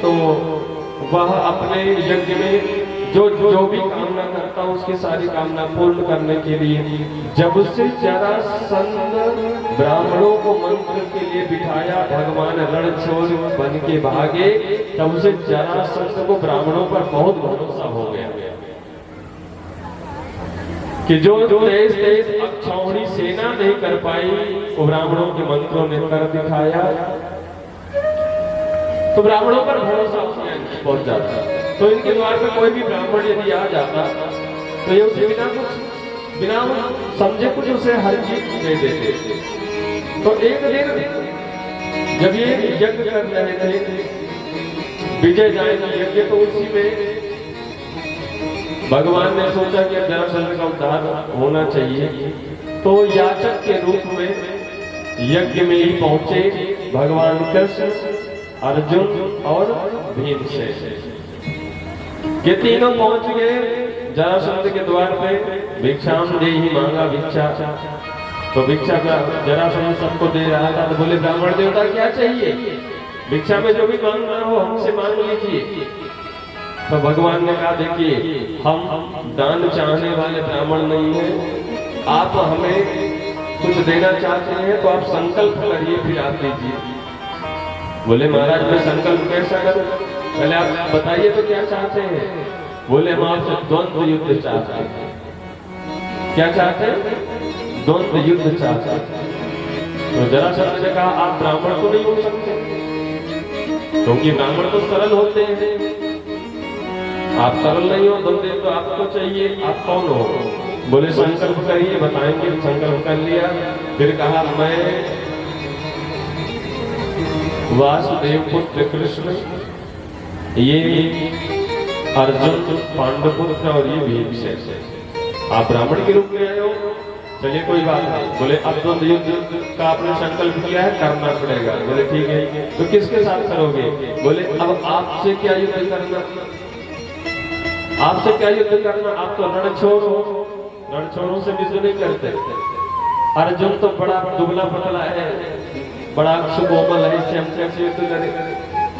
तो वह अपने यज्ञ में जो भी कामना करता उसकी सारी कामना पूर्ण करने के लिए जब से जरासंध ब्राह्मणों को मंत्र के लिए बिठाया, भगवान रणछोड़ बन के भागे, तब से जरासंध को ब्राह्मणों पर बहुत भरोसा हो गया कि जो तेज अक्षौहिणी सेना नहीं कर पाई वो ब्राह्मणों के मंत्रों ने कर दिखाया। तो ब्राह्मणों पर भरोसा पहुंच जाता। तो इनके द्वार पे कोई भी ब्राह्मण यदि आ जाता तो ये उसे बिना समझे कुछ उसे हर चीज दे देते। तो एक दिन जब ये यज्ञ कर रहे थे विजय जाएगा यज्ञ, तो उसी में भगवान ने सोचा कि जरासंध का उद्धार होना चाहिए। तो याचक के रूप में यज्ञ में ही पहुंचे भगवान कृष्ण, अर्जुन और भीमसेन। ये तीनों पहुंच गए जरासंध के द्वार पे। भिक्षाम देहि मांगा भिक्षा। तो भिक्षा का जरासंध सबको दे रहा था। तो बोले ब्राह्मण देवता क्या चाहिए? भिक्षा में जो भी मांगना हो हमसे मांग लीजिए। तो भगवान ने कहा देखिए हम दान चाहने वाले ब्राह्मण नहीं हैं, आप हमें कुछ देना चाहते हैं तो आप संकल्प करिए फिर आप दीजिए। बोले महाराज मैं संकल्प कैसा करूं? पहले आप बताइए तो क्या चाहते हैं? बोले हम आपसे द्वंद्व युद्ध चाहते हैं। क्या चाहते हैं? द्वंद्व युद्ध चाहते हैं। तो जरासंध ने कहा आप ब्राह्मण तो नहीं हो सकते, क्योंकि ब्राह्मण तो सरल होते हैं। आप सरल नहीं हो, द्वंद्व तो आपको चाहिए। आप कौन हो? बोले संकल्प करिए, बताएंगे। संकल्प कर लिया। फिर कहा मैं वासुदेव पुत्र कृष्ण, ये अर्जुन पांडुपुत्र और ये भीमसेन, आप ब्राह्मण के रूप में आए हो। चलिए कोई बात नहीं। बोले अब द्वंद्व युद्ध का आपने संकल्प किया है, करना पड़ेगा। बोले ठीक है। तो किसके साथ करोगे? बोले अब आपसे क्या युद्ध करना? आपसे क्या युद्ध करना? आप तो रणछोड़ हो, रणछोड़ों से युद्ध नहीं करते। अर्जुन तो बड़ा दुबला पतला है, बड़ा सुकोमल है, इससे हम कैसे युद्ध करें?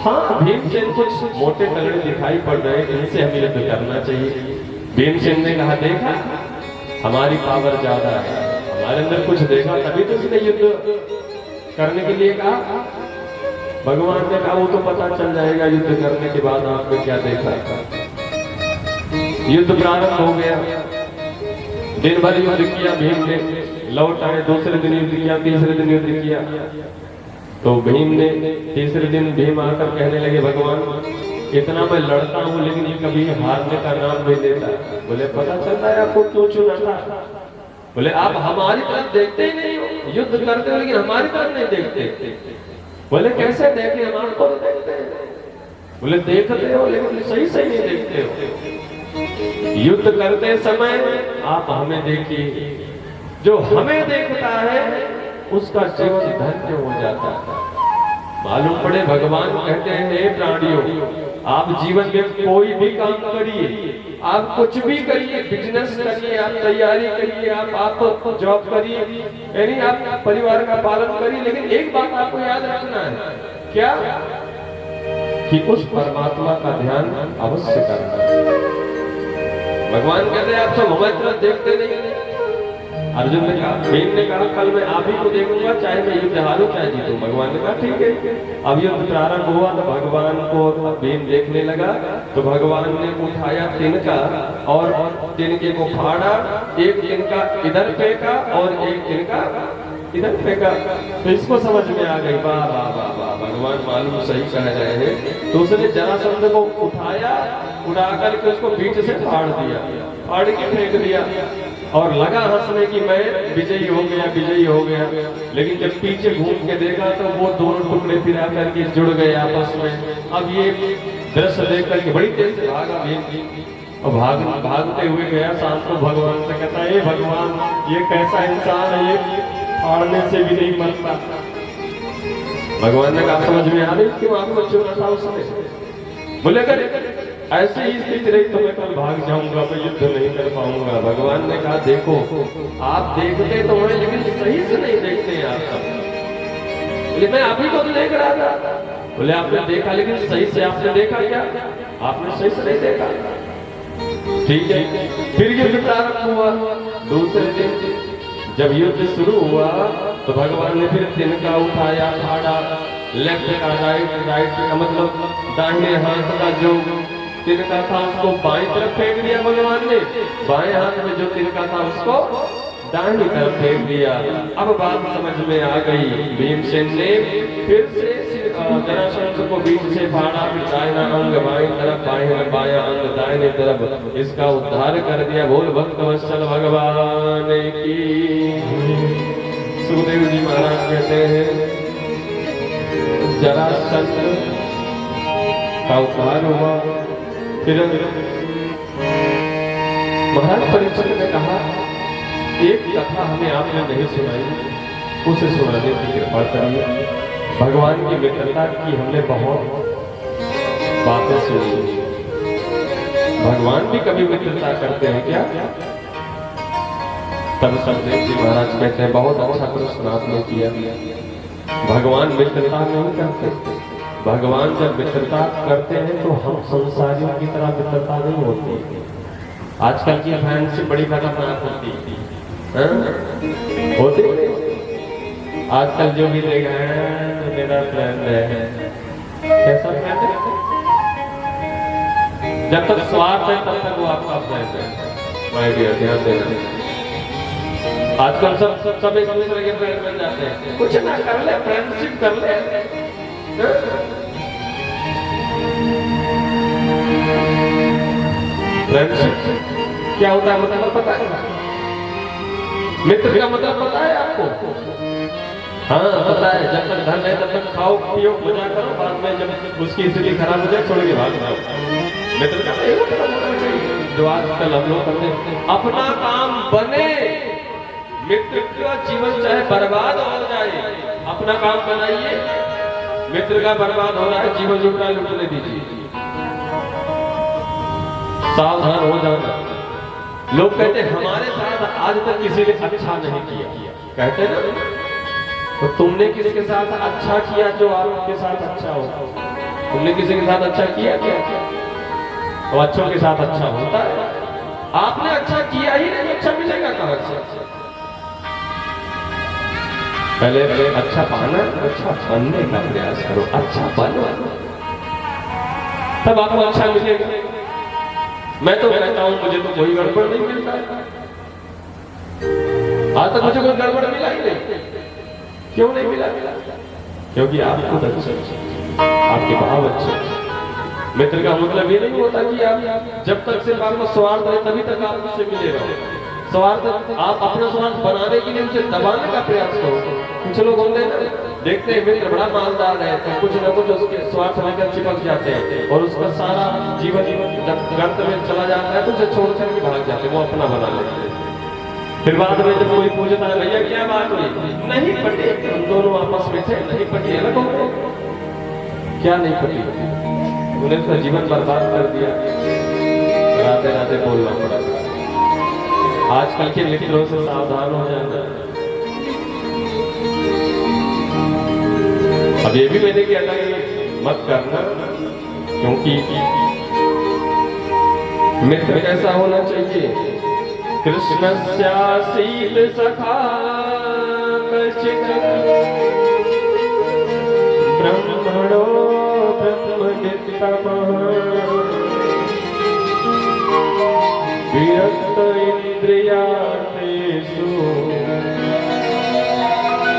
हाँ भीमसेन कुछ मोटे तगड़े दिखाई पड़ रहे, इनसे हमें युद्ध करना चाहिए। भीमसेन ने कहा देखा हमारी पावर ज्यादा है, हमारे अंदर कुछ देखा तभी तो उसने युद्ध करने के लिए कहा। भगवान ने कहा वो तो पता चल जाएगा युद्ध करने के बाद आपने क्या देखा। युद्ध प्रारंभ हो गया। दिन भर युद्ध किया भीम ने, लौट आए। दूसरे दिन युद्ध किया, तीसरे दिन युद्ध किया। तो भीम ने तीसरे दिन भीम आकर कहने लगे भगवान इतना मैं लड़ता हूँ लेकिन ये कभी हारने का नाम नहीं लेता। बोले पता चलता है आपको क्यों चुना था? बोले आप हमारी तरफ देखते ही नहीं हो, युद्ध करते हो लेकिन हमारी तरफ नहीं देखते। बोले कैसे देखे? हमारे को देखते हैं। बोले देखते हो लेकिन सही नहीं देखते हो। युद्ध करते समय आप हमें देखिए, जो हमें देखता है उसका जीवन धन्य हो जाता है। मालूम पड़े भगवान कहते हैं प्राणियों आप जीवन में कोई भी काम करिए, आप कुछ भी करिए, बिजनेस करिए, आप तैयारी करिए, आप जॉब करिए, यानी आप परिवार का पालन करिए, लेकिन एक बात आपको याद रखना है। क्या? कि उस परमात्मा का ध्यान अवश्य करना है। भगवान कहते हैं आप सब हमारी तरफ देखते नहीं। अर्जुन ने कहा, भीम ने कहा कल मैं आप ही को देखूंगा, चाहे मैं युद्ध हारूं चाहे जीतूं। भगवान ने कहा ठीक है। अब युद्ध प्रारंभ हुआ तो भगवान को भीम देखने लगा। तो भगवान ने उठाया तिनका और तिनके को फाड़ा, एक तिनका इधर फेंका और एक तिनका इधर फेंका। तो इसको समझ में आ गई वाह वाह वाह वाह, भगवान मालूम सही कह रहे हैं। तो उसने जरासंध को उठाया, उड़ा करके उसको बीच से फाड़ दिया, फाड़ के फेंक दिया और लगा हंसने की मैं विजयी हो गया, विजयी हो गया। लेकिन जब पीछे घूम के देखा तो वो दोनों टुकड़े फिरा करके जुड़ गए आपस में। अब ये दृश्य देख करके बड़ी तेज से भागा और भागते हुए गया शाम को भगवान से, कहता है भगवान ये कैसा इंसान है, ये फाड़ने से भी नहीं मरता। भगवान ने कहा समझ में आ रही क्यों आपको चुना था उसने? बोले कर ऐसे ही स्थिति रही तो मैं कल भाग जाऊंगा, मैं युद्ध नहीं कर पाऊंगा। भगवान ने कहा देखो आप देखते तो हैं लेकिन सही से नहीं देखते हैं आप सब। बोले मैं आप ही को तो देख रहा था। बोले आपने देखा लेकिन सही से आपने देखा क्या? आपने सही से नहीं देखा। ठीक है, फिर युद्ध प्रारंभ हुआ। दूसरे दिन जब युद्ध शुरू हुआ तो भगवान ने फिर तिनका उठाया, फाड़ा, लेफ्ट का राइट का मतलब दाहिने हाथ का जो तिनका था उसको बाईं तरफ फेंक दिया भगवान ने, बाएं हाथ में जो तिनका था उसको दाहिनी तरफ फेंक दिया। अब बात समझ में आ गई। भीमसेन ने फिर से जरासंध को बीच से फाड़ा, फिर दाहिना अंग बाईं तरफ, बायां अंग दाहिनी तरफ, इसका उद्धार कर दिया। बोल भक्त वत्सल भगवान की। सुखदेव जी महाराज कहते हैं जरासंध का उद्धार हुआ। फिर महाराज परीक्षित ने कहा एक कथा हमें आपने नहीं सुनाई, उसे सुनाने की कृपा करिए। भगवान की मित्रता की हमने बहुत बातें सुनी। भगवान भी कभी मित्रता करते हैं क्या? तब सुखदेव जी महाराज कहते हैं बहुत अच्छा प्रश्न आपने किया। भगवान मित्रता नहीं करते। भगवान जब मित्रता करते हैं तो हम संसारियों की तरह मित्रता नहीं होती। आजकल की फ्रेंडशिप बड़ी खतरनाक होती होती। आजकल जो भी देख रहे हैं मेरा फ्रेंड है, कैसा फ्रेंड है? जब तक स्वार्थ है तब तक वो आपका फ्रेंड है। माय डियर ध्यान देना, आजकल सब एक दूसरे के फ्रेंड बन जाते हैं। कुछ ना कर ले, फ्रेंडशिप कर ले। फ्रेंडशिप क्या होता है मतलब पता है? मित्र का मतलब पता है आपको? हाँ पता है। जब तक धन है तब तक खाओ पियो मजा करो, बाद में जब उसकी स्थिति खराब हो जाए छोड़ के भाग जाओ। मित्र का जो आजकल हम लोग करते हैं, अपना काम बने, मित्र का जीवन चाहे बर्बाद हो जाए, अपना काम बनाइए। मित्र का बर्बाद हो रहा है, जीवन लुटने दीजिए। सावधान हो जाना। लोग कहते हैं हमारे साथ आज तक किसी ने अच्छा नहीं किया, कहते हैं ना। तो तुमने किसके साथ अच्छा किया जो आपके साथ अच्छा हो? तुमने किसी के साथ अच्छा किया क्या? तो अच्छों के साथ अच्छा होता है। आपने अच्छा किया ही नहीं, अच्छा मिलेगा कहां से? पहले अच्छा पाना, अच्छा बनने का प्रयास करो, अच्छा बनो, तब आपको अच्छा मिलेगा। मैं तो कहता हूं मुझे तो कोई गड़बड़ नहीं मिलता। आज तक मुझे कोई गड़बड़ मिला ही नहीं। क्यों नहीं मिला? क्योंकि आप खुद अच्छे, आपके भाव अच्छे। मित्र का मतलब ये नहीं होता कि आप जब तक सिर्फ आपका स्वार्थ है तभी तक आप उससे मिले रहो। स्वार्थ आप अपना स्वार्थ बनाने के लिए उसे दबाने का प्रयास करो। कुछ लोग होते हैं देखते हैं मित्र बड़ा मालदार है तो कुछ न कुछ उसके स्वार्थ लेकर चिपक जाते हैं और उसका सारा जीवन जब गर्त में चला जाता है तो उसे छोड़ कर के भाग जाते हैं, वो अपना बना लेते हैं। फिर बाद में जब कोई पूछता है भैया क्या बात हुई, नहीं पटी, हम दोनों आपस में थे, नहीं पटी। अलग हो गए। क्या नहीं पटी? उन्हें उसका जीवन बर्बाद कर दिया। राते राते बोलना पड़ा। आजकल के मित्रों से सावधान हो जाना। अब ये भी मैंने कहता है मत करना, क्योंकि मित्र कैसा होना चाहिए? कृष्णस्यासीत सखा कश्चित् ब्रह्मणो ब्रह्मनित्तमः विरक्त इंद्रियार्थेषु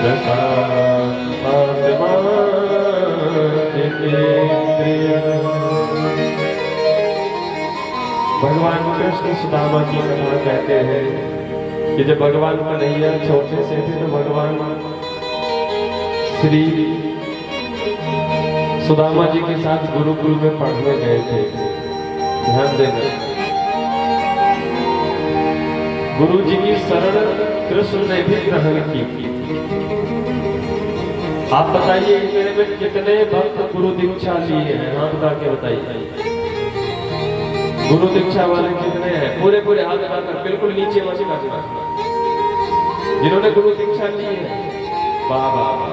प्रशान्तात्मा भगवान कृष्ण सुदामा की कथा कहते हैं कि जब भगवान कन्हैया छोटे से थे तो भगवान श्री सुदामा जी के साथ गुरुकुल में पढ़ने गए थे। ध्यान देना, गुरु जी की शरण कृष्ण ने भी ग्रहण की। आप बताइए मेरे में कितने भक्त गुरु दीक्षा लिए हैं? हाथ उठा के बताइए, गुरु दीक्षा वाले कितने हैं? पूरे पूरे हाथ उठाकर बिल्कुल नीचे मत करना जिन्होंने गुरु दीक्षा ली है। वाह वाह वाह,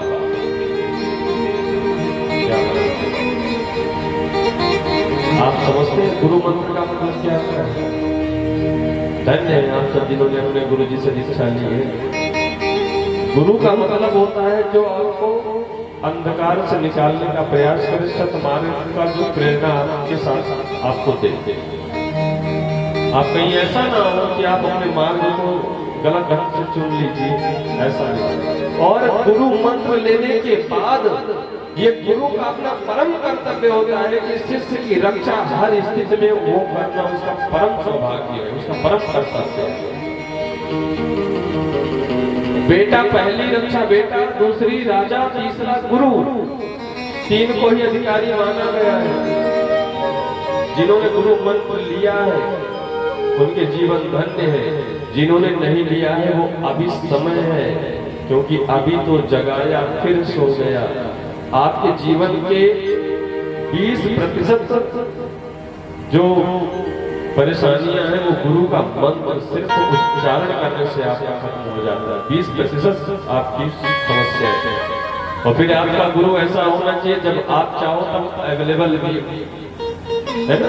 आप समझते हैं गुरु मंत्र का मतलब क्या है? धन्य है आप सब जिन्होंने अपने गुरु जी से दीक्षा ली है। गुरु का मतलब होता है जो आपको अंधकार से निकालने का प्रयास करे, सत्मार्ग का जो प्रेरणा आपके साथ आपको दे। आप कहीं ऐसा ना हो कि आप अपने मार्ग को गलत ढंग से चुन लीजिए, ऐसा नहीं। और गुरु मंत्र लेने के बाद ये गुरु का अपना परम कर्तव्य होता है कि शिष्य की रक्षा हर स्थिति में वो करना उसका परम सौभाग्य है, उसका परम कर्तव्य है। बेटा पहली रक्षा बेटा, दूसरी राजा, तीसरा गुरु, तीन को ही अधिकारी माना गया है। जिन्होंने गुरु मंत्र लिया है उनके जीवन धन्य है, जिन्होंने नहीं लिया है वो अभी समय है, क्योंकि अभी तो जगाया फिर सो गया। आपके जीवन के 20% जो परेशानियां हैं वो गुरु का मंत्र सिर्फ उच्चारण करने से आपका खत्म हो जाता है। 20% आपकी समस्या है। और फिर आपका गुरु ऐसा होना चाहिए जब आप चाहो तब अवेलेबल भी है ना।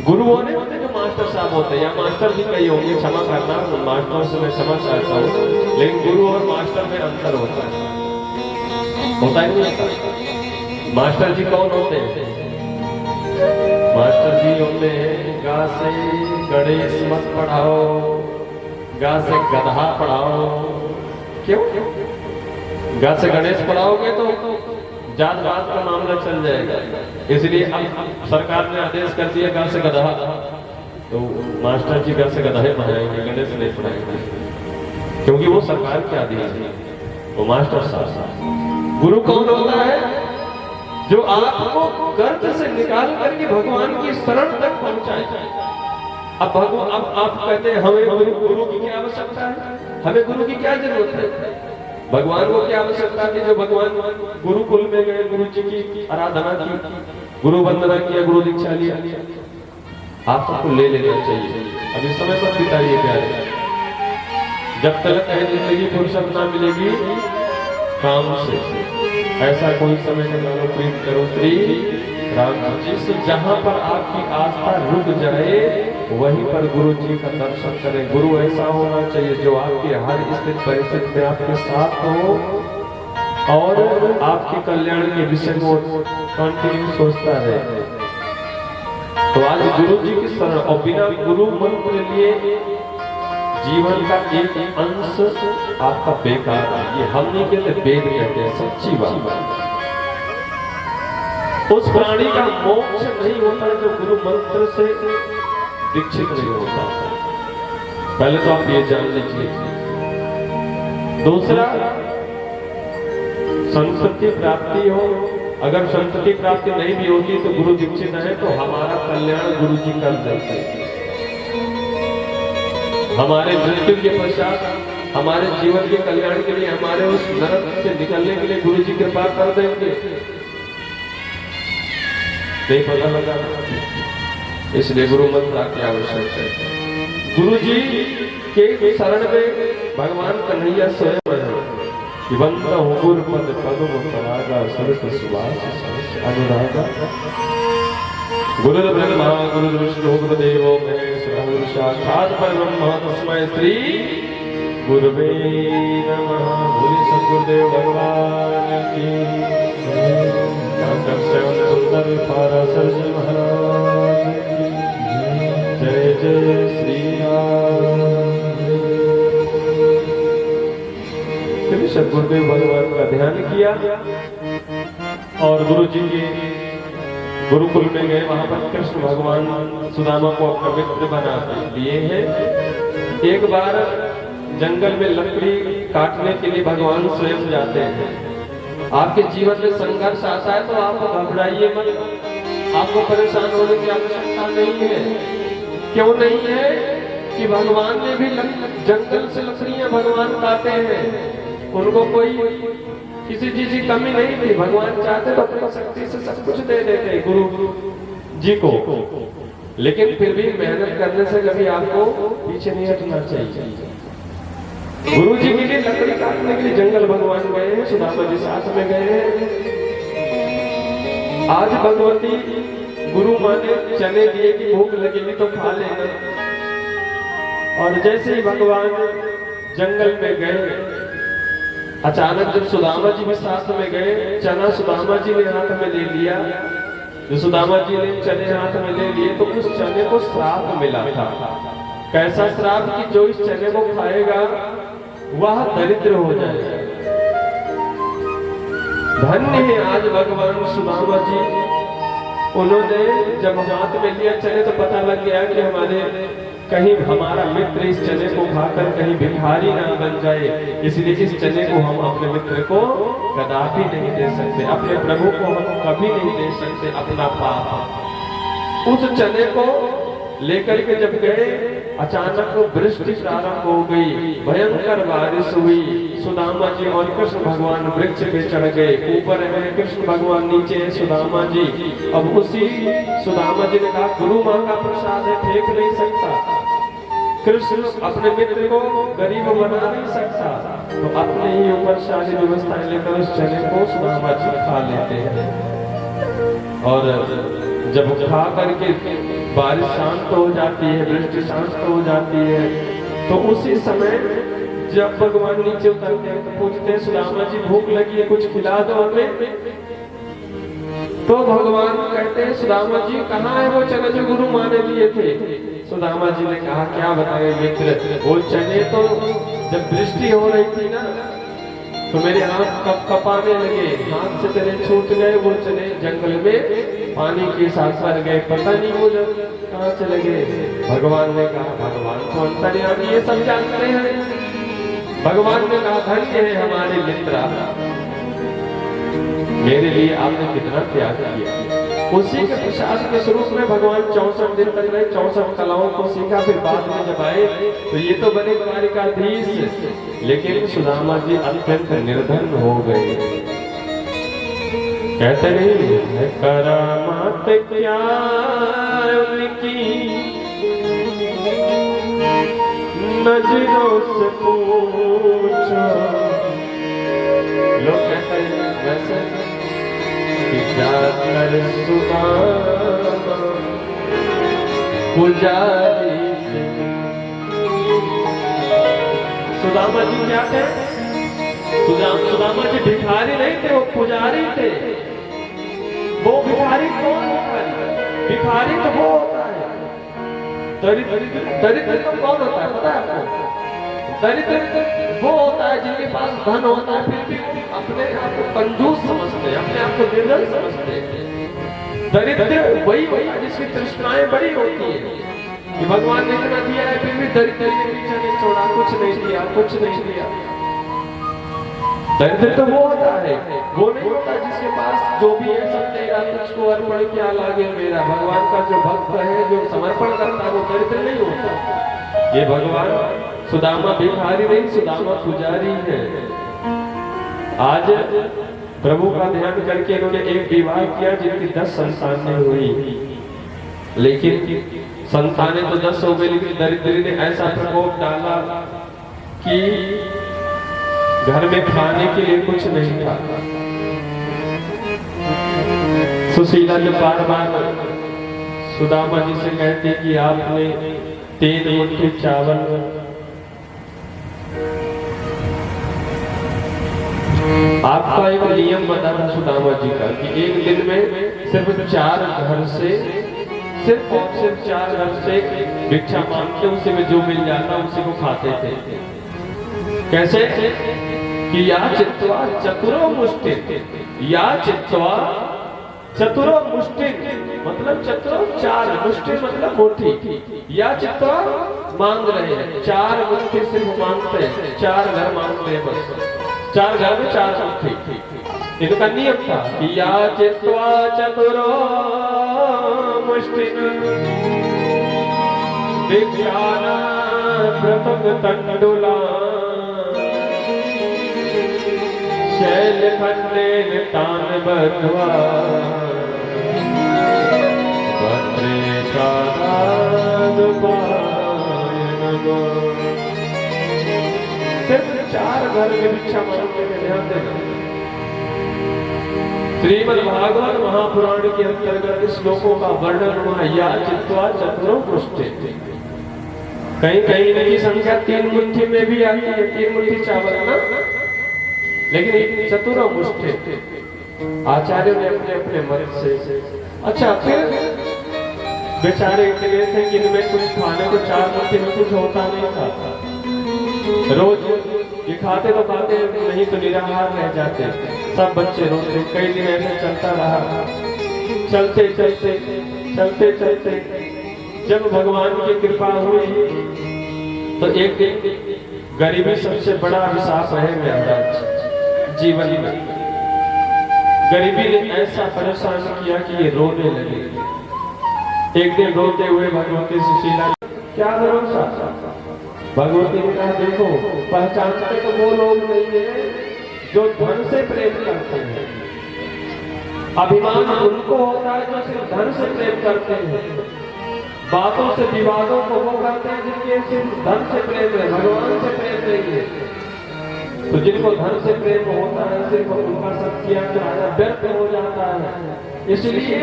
गुरु होने होते जो मास्टर साहब होते हैं, या मास्टर भी कई होंगे, क्षमा करना, मास्टरों से मैं क्षमा चाहता हूँ, लेकिन गुरु और मास्टर में अंतर होता है नहीं होता। मास्टर जी कौन होते हैं? मास्टर जी होते हैं गा से गणेश मत पढ़ाओ, गा से गधा पढ़ाओ। क्यों? गा से गणेश पढ़ाओगे तो जात पात का मामला चल जाएगा, इसलिए अब सरकार ने आदेश कर दिया गा से गधा, तो मास्टर जी गा से गधाए पढ़ाएंगे, गणेश नहीं पढ़ाएंगे, क्योंकि वो सरकार के आदेश है, वो मास्टर साहब। गुरु कौन होता है? जो आपको गर्त से निकाल करके भगवान की शरण तक पहुंचाए। अब भगवान, अब आप कहते हैं हमें गुरु की क्या आवश्यकता है? हमें गुरु की क्या जरूरत है? भगवान को क्या आवश्यकता है? जो भगवान गुरुकुल में गए, गुरु जी की आराधना की, गुरु वंदना किया, गुरु दीक्षा लिया, आप सबको ले लेना चाहिए। अभी समय पर बिताइए प्यारे, जब तक कहीं जिंदगी फुर्सत ना मिलेगी काम से, ऐसा कोई समय निकालो, प्रीत करो श्री राम जी से। जहां पर आपकी आस्था रुक जाए वहीं पर गुरु जी का दर्शन करें। गुरु ऐसा होना चाहिए जो आपकी हर स्थिति परिस्थिति में आपके साथ हो और आपके कल्याण के विषय को कंटिन्यू सोचता रहे। तो आज गुरु जी की शरण, और बिना गुरु मंत्र लिए जीवन का एक अंश आपका बेकार है। ये हमने के लिए वेद कहते हैं, सच्ची बात। उस प्राणी का मोक्ष नहीं होता जो गुरु मंत्र से दीक्षित नहीं होता। पहले तो आप ये जान लीजिए। दूसरा, संतति प्राप्ति हो, अगर संतति प्राप्ति नहीं भी होती तो गुरु दीक्षित है तो हमारा कल्याण गुरु जी कर देते हैं। हमारे मृत्यु के पश्चात हमारे जीवन के कल्याण के लिए, हमारे उस नरक से निकलने के लिए गुरु जी कृपा कर देंगे। नहीं पता लगा, इसलिए गुरु मंत्र की आवश्यकता है। गुरु जी के शरण में भगवान कन्हैया स्वयं है। बंद गुरु पद पदुम परागा सरस सुवास अनुरागा। गुरु ब्रह्मा गुरु विष्णु गुरुदेवो महेश्वरः साक्षात् परब्रह्म तस्मै श्री गुरुवे नमः। बोले सद्गुरुदेव भगवान की सुंदर पाराशर जी महाराज की जय जय श्री राम। फिर सद्गुरुदेव भगवान का ध्यान किया और गुरु जी के गुरुकुल में गए, वहां पर कृष्ण भगवान सुदामा को अपना मित्र बना दिए हैं। एक बार जंगल में लकड़ी काटने के लिए भगवान स्वयं जाते हैं। आपके जीवन में संघर्ष आता है तो आप घबराइए मत, आपको परेशान होने की आवश्यकता नहीं है। क्यों नहीं है कि भगवान ने भी जंगल से लकड़ियां भगवान काटे हैं, उनको कोई किसी चीज की कमी नहीं थी। भगवान चाहते तो अपनी शक्ति से सब कुछ दे देते गुरु जी को, लेकिन फिर भी मेहनत करने से कभी आपको पीछे नहीं हटना चाहिए। गुरु जी के लिए लकड़ी काटने के लिए जंगल भगवान गए हैं, सुदामा जी साथ में गए हैं। आज भगवती गुरु माँ ने चने दिए कि भूख लगेगी तो खा लेना, और जैसे ही भगवान जंगल में गए, अचानक जब सुदामा जी भी साथ में गए, चना सुदामा जी ने हाथ में ले लिया। जो सुदामा जी ने चने हाथ में ले लिए तो उस चने को श्राप मिला था। कैसा श्राप कि जो इस चने को खाएगा वह दरिद्र हो जाएगा। धन्य है आज भगवान सुदामा जी, उन्होंने जब हाथ में लिया चने तो पता लग गया कि कहीं हमारा मित्र इस चने को खाकर कहीं भिखारी ना बन जाए, इसलिए इस चने को हम अपने मित्र को कदापि नहीं दे सकते, अपने प्रभु को हम कभी नहीं दे सकते अपना पाप। उस चने को लेकर के जब गए, अचानक वृष्टि प्रारंभ हो गई, भयंकर बारिश हुई। सुदामा जी और कृष्ण भगवान वृक्ष पे चढ़ गए, ऊपर है कृष्ण भगवान, नीचे है सुदामा जी। अब उसी सुदामा जी ने कहा गुरु माँ का प्रसाद है, फेंक नहीं सकता, कृष्ण अपने मित्र को गरीब बना नहीं सकता, तो अपने ही ऊपर सारी व्यवस्थाएं लेकर उस चने को सुदामा जी खा लेते हैं। और जब खा करके बारिश शांत हो जाती है, वृष्टि शांत हो जाती है, तो उसी समय जब भगवान नीचे उतरते हैं तो पूछते हैं सुदामा जी भूख लगी है, कुछ खिला दो हमें। तो भगवान कहते हैं सुदामा जी कहाँ है वो चने जो गुरु माँ ने दिए थे। सुदामा जी ने कहा क्या बताए मित्र, वो चने तो जब वृष्टि हो रही थी ना तो मेरे हाथ कपाने लगे, हाथ से चने छूट गए, वो चने जंगल में पानी के साथ सड़ गए, पता नहीं वो जब कहाँ चले गए। भगवान ने कहा भगवान तो अंतर्यामी ये सब जानते हैं। भगवान ने कहा धन्य है हमारे मित्र, मेरे लिए आपने कितना त्याग किया। उसी के प्रसाद के स्वरूप में भगवान 64 दिन तक रहे, 64 कलाओं को सीखा। फिर बाद में जब आए तो ये तो बने द्वारिकाधीश, लेकिन सुदामा जी अत्यंत निर्धन हो गए। कहते नहीं है करामात क्या उनकी नजरों से पूछो। लोग कहते हैं वैसे जाकर सुदामा पुजारी से। सुदामा जी क्या थे? सुदामा जी भिखारी नहीं थे, वो पुजारी थे। वो भिखारी कौन होता है? भिखारी तो वो होता है, दरिद्र तो कौन होता है पता है आपको? दरिद्र वो होता है जिनके पास धन होता है फिर भी अपने आप को कंजूस समझते हैं, अपने आप को निर्धन समझते हैं। दरिद्र वही होता है जिसकी तृष्णाएं बड़ी होती है कि भगवान ने इतना दिया है फिर भी दरिद्र के पीछे नहीं छोड़ा, कुछ नहीं दिया, कुछ नहीं दिया। दरिद्र तो वो होता है, वो नहीं होता जिसके पास जो भी है सब देगा, तुझको अर्पण क्या लागे मेरा। भगवान का जो भक्त है, जो समर्पण करता है, वो दरिद्र नहीं होता। ये भगवान सुदामा भिखारी नहीं, सुदामा पुजारी है। आज प्रभु का ध्यान करके इन्होंने एक विवाह किया जिनकी 10 संतानें हुई, लेकिन संतानें तो 10 हो गई, लेकिन दरिद्री ने ऐसा प्रकोप डाला कि घर में खाने के लिए कुछ नहीं था। सुशीला जब बार बार सुदामा जी से कहती कि आपने 3 मुट्ठी चावल, आपका एक नियम बता था सुदामा जी का कि एक दिन में सिर्फ 4 घर से सिर्फ 4 घर से भिक्षा मांगते, उसी में जो मिल जाता उसी को खाते थे। कैसे कि या चित्वा चतुरो मुष्टि, या चित्वा चतुरो मुष्टि मतलब चतुरो चार, मुष्टि मतलब मुट्ठी, या चित्वा मांग रहे हैं, चार मुट्ठी सिर्फ मांगते हैं, चार घर मांगते हैं बस, चार घर में चार मुट्ठी। इनका नियम था कि या चित्वा चतुरो मुष्टि विज्ञाना प्रथम तंडुला शैल खंडेन तान बद्ध्वा भद्रे सिर्फ चार घर में भिक्षा मांगने में ध्यान देना। श्रीमद् भागवत महापुराण के अंतर्गत श्लोकों का वर्णन हुआ या चित्वा चतुरो मुष्टि। कहीं कहीं इनकी संख्या 3 मुट्ठी में भी आती है, 3 मुट्ठी चावल ना, लेकिन चतुरो मुष्टि आचार्यों ने अपने अपने मत से। अच्छा, फिर बेचारे इतने थे कि इनमें कुछ खाने को 4 मुट्ठी में कुछ होता नहीं था, रोज ये खाते तो खाते नहीं तो निराहार रह जाते, सब बच्चे रोते। कई दिन ऐसे चलता रहा, चलते चलते चलते चलते जब भगवान की कृपा हुई तो एक दिन गरीबी सबसे बड़ा अभिशाप है महाराज जीवन में। गरीबी ने ऐसा परेशान किया कि ये रोने लगे। एक दिन रोते हुए भगवती सुशीला क्या भरोसा, भगवती ने कहा देखो पहचानते तो वो लोग नहीं है जो धन से प्रेम करते हैं, अभिमान उनको होता है जो सिर्फ धन से प्रेम करते हैं, बातों से विवादों को वो करते हैं जिनके सिर्फ धन से प्रेम है, भगवान से प्रेम नहीं है। तो जिनको धन से प्रेम होता है सिर्फ उनका सत्या व्यर्थ हो जाता है, इसलिए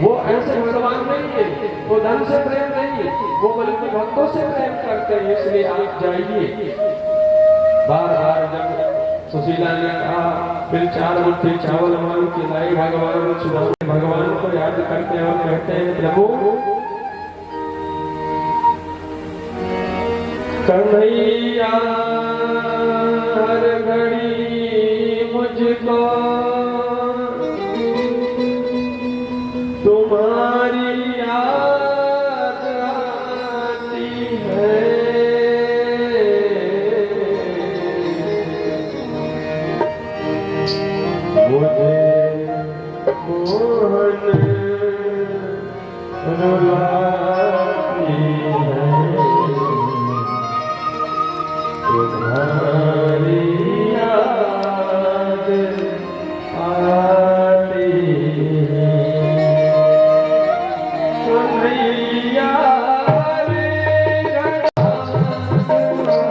वो ऐसे भगवान नहीं है, वो धन से प्रेम नहीं है, वो बल्कि भक्तों से प्रेम करते हैं। इसलिए आप जाइए। बार बार जब सुशीला ने कहा, फिर 4 मुट्ठी चावल मांग के लाई भगवान चुनाव, भगवान को याद करते हैं और कहते हैं प्रभु कन्हैया हर घड़ी मुझको तुम्हारी याद आती है, मुझे मोहन रुलाती है, तुम्हारी याद आती है। कन्हैया मुझे मोहन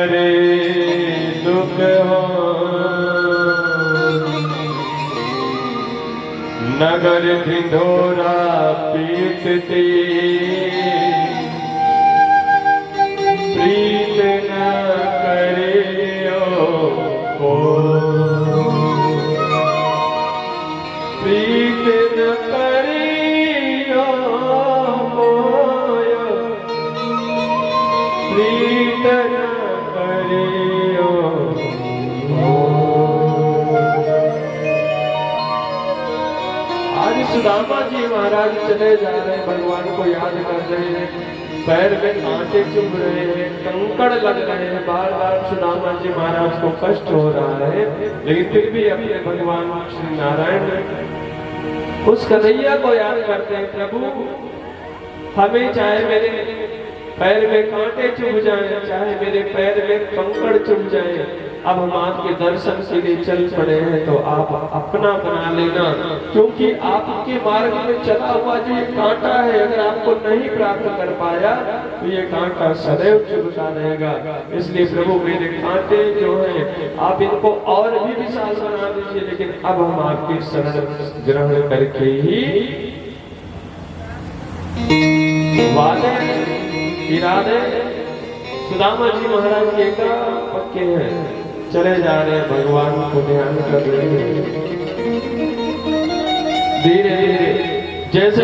करे दुख हो नगर ढिंढोरा पीटती प्रीत न करियो को प्रीत न करियो मोय प्रीत न करियो आज सुदामा जी महाराज चले जा रहे हैं, भगवान को याद कर रहे हैं, पैर में कांटे चुभ रहे हैं, कंकड़ लग रहे हैं, बार बार सुदामा जी महाराज को कष्ट हो रहा है, लेकिन फिर भी अपने भगवान श्री नारायण उस कन्हैया को याद करते हैं। प्रभु हमें चाहे मेरे पैर में कांटे चुभ जाए, चाहे मेरे पैर में कंकड़ चुभ जाए, अब हम आपके दर्शन के लिए चल पड़े हैं तो आप अपना बना लेना, क्योंकि आपके मार्ग में चला हुआ जो ये कांटा है, अगर आपको नहीं प्राप्त कर पाया तो ये कांटा सदैव चुभता रहेगा। इसलिए प्रभु मेरे कांटे जो हैं आप इनको और भी विशाल बना दीजिए, लेकिन अब हम आपकी शरण ग्रहण करके ही वादे इरादे सुदामा जी महाराज के का पक्के हैं, चले जा रहे हैं, भगवान को ध्यान कर रहे हैं। धीरे धीरे जैसे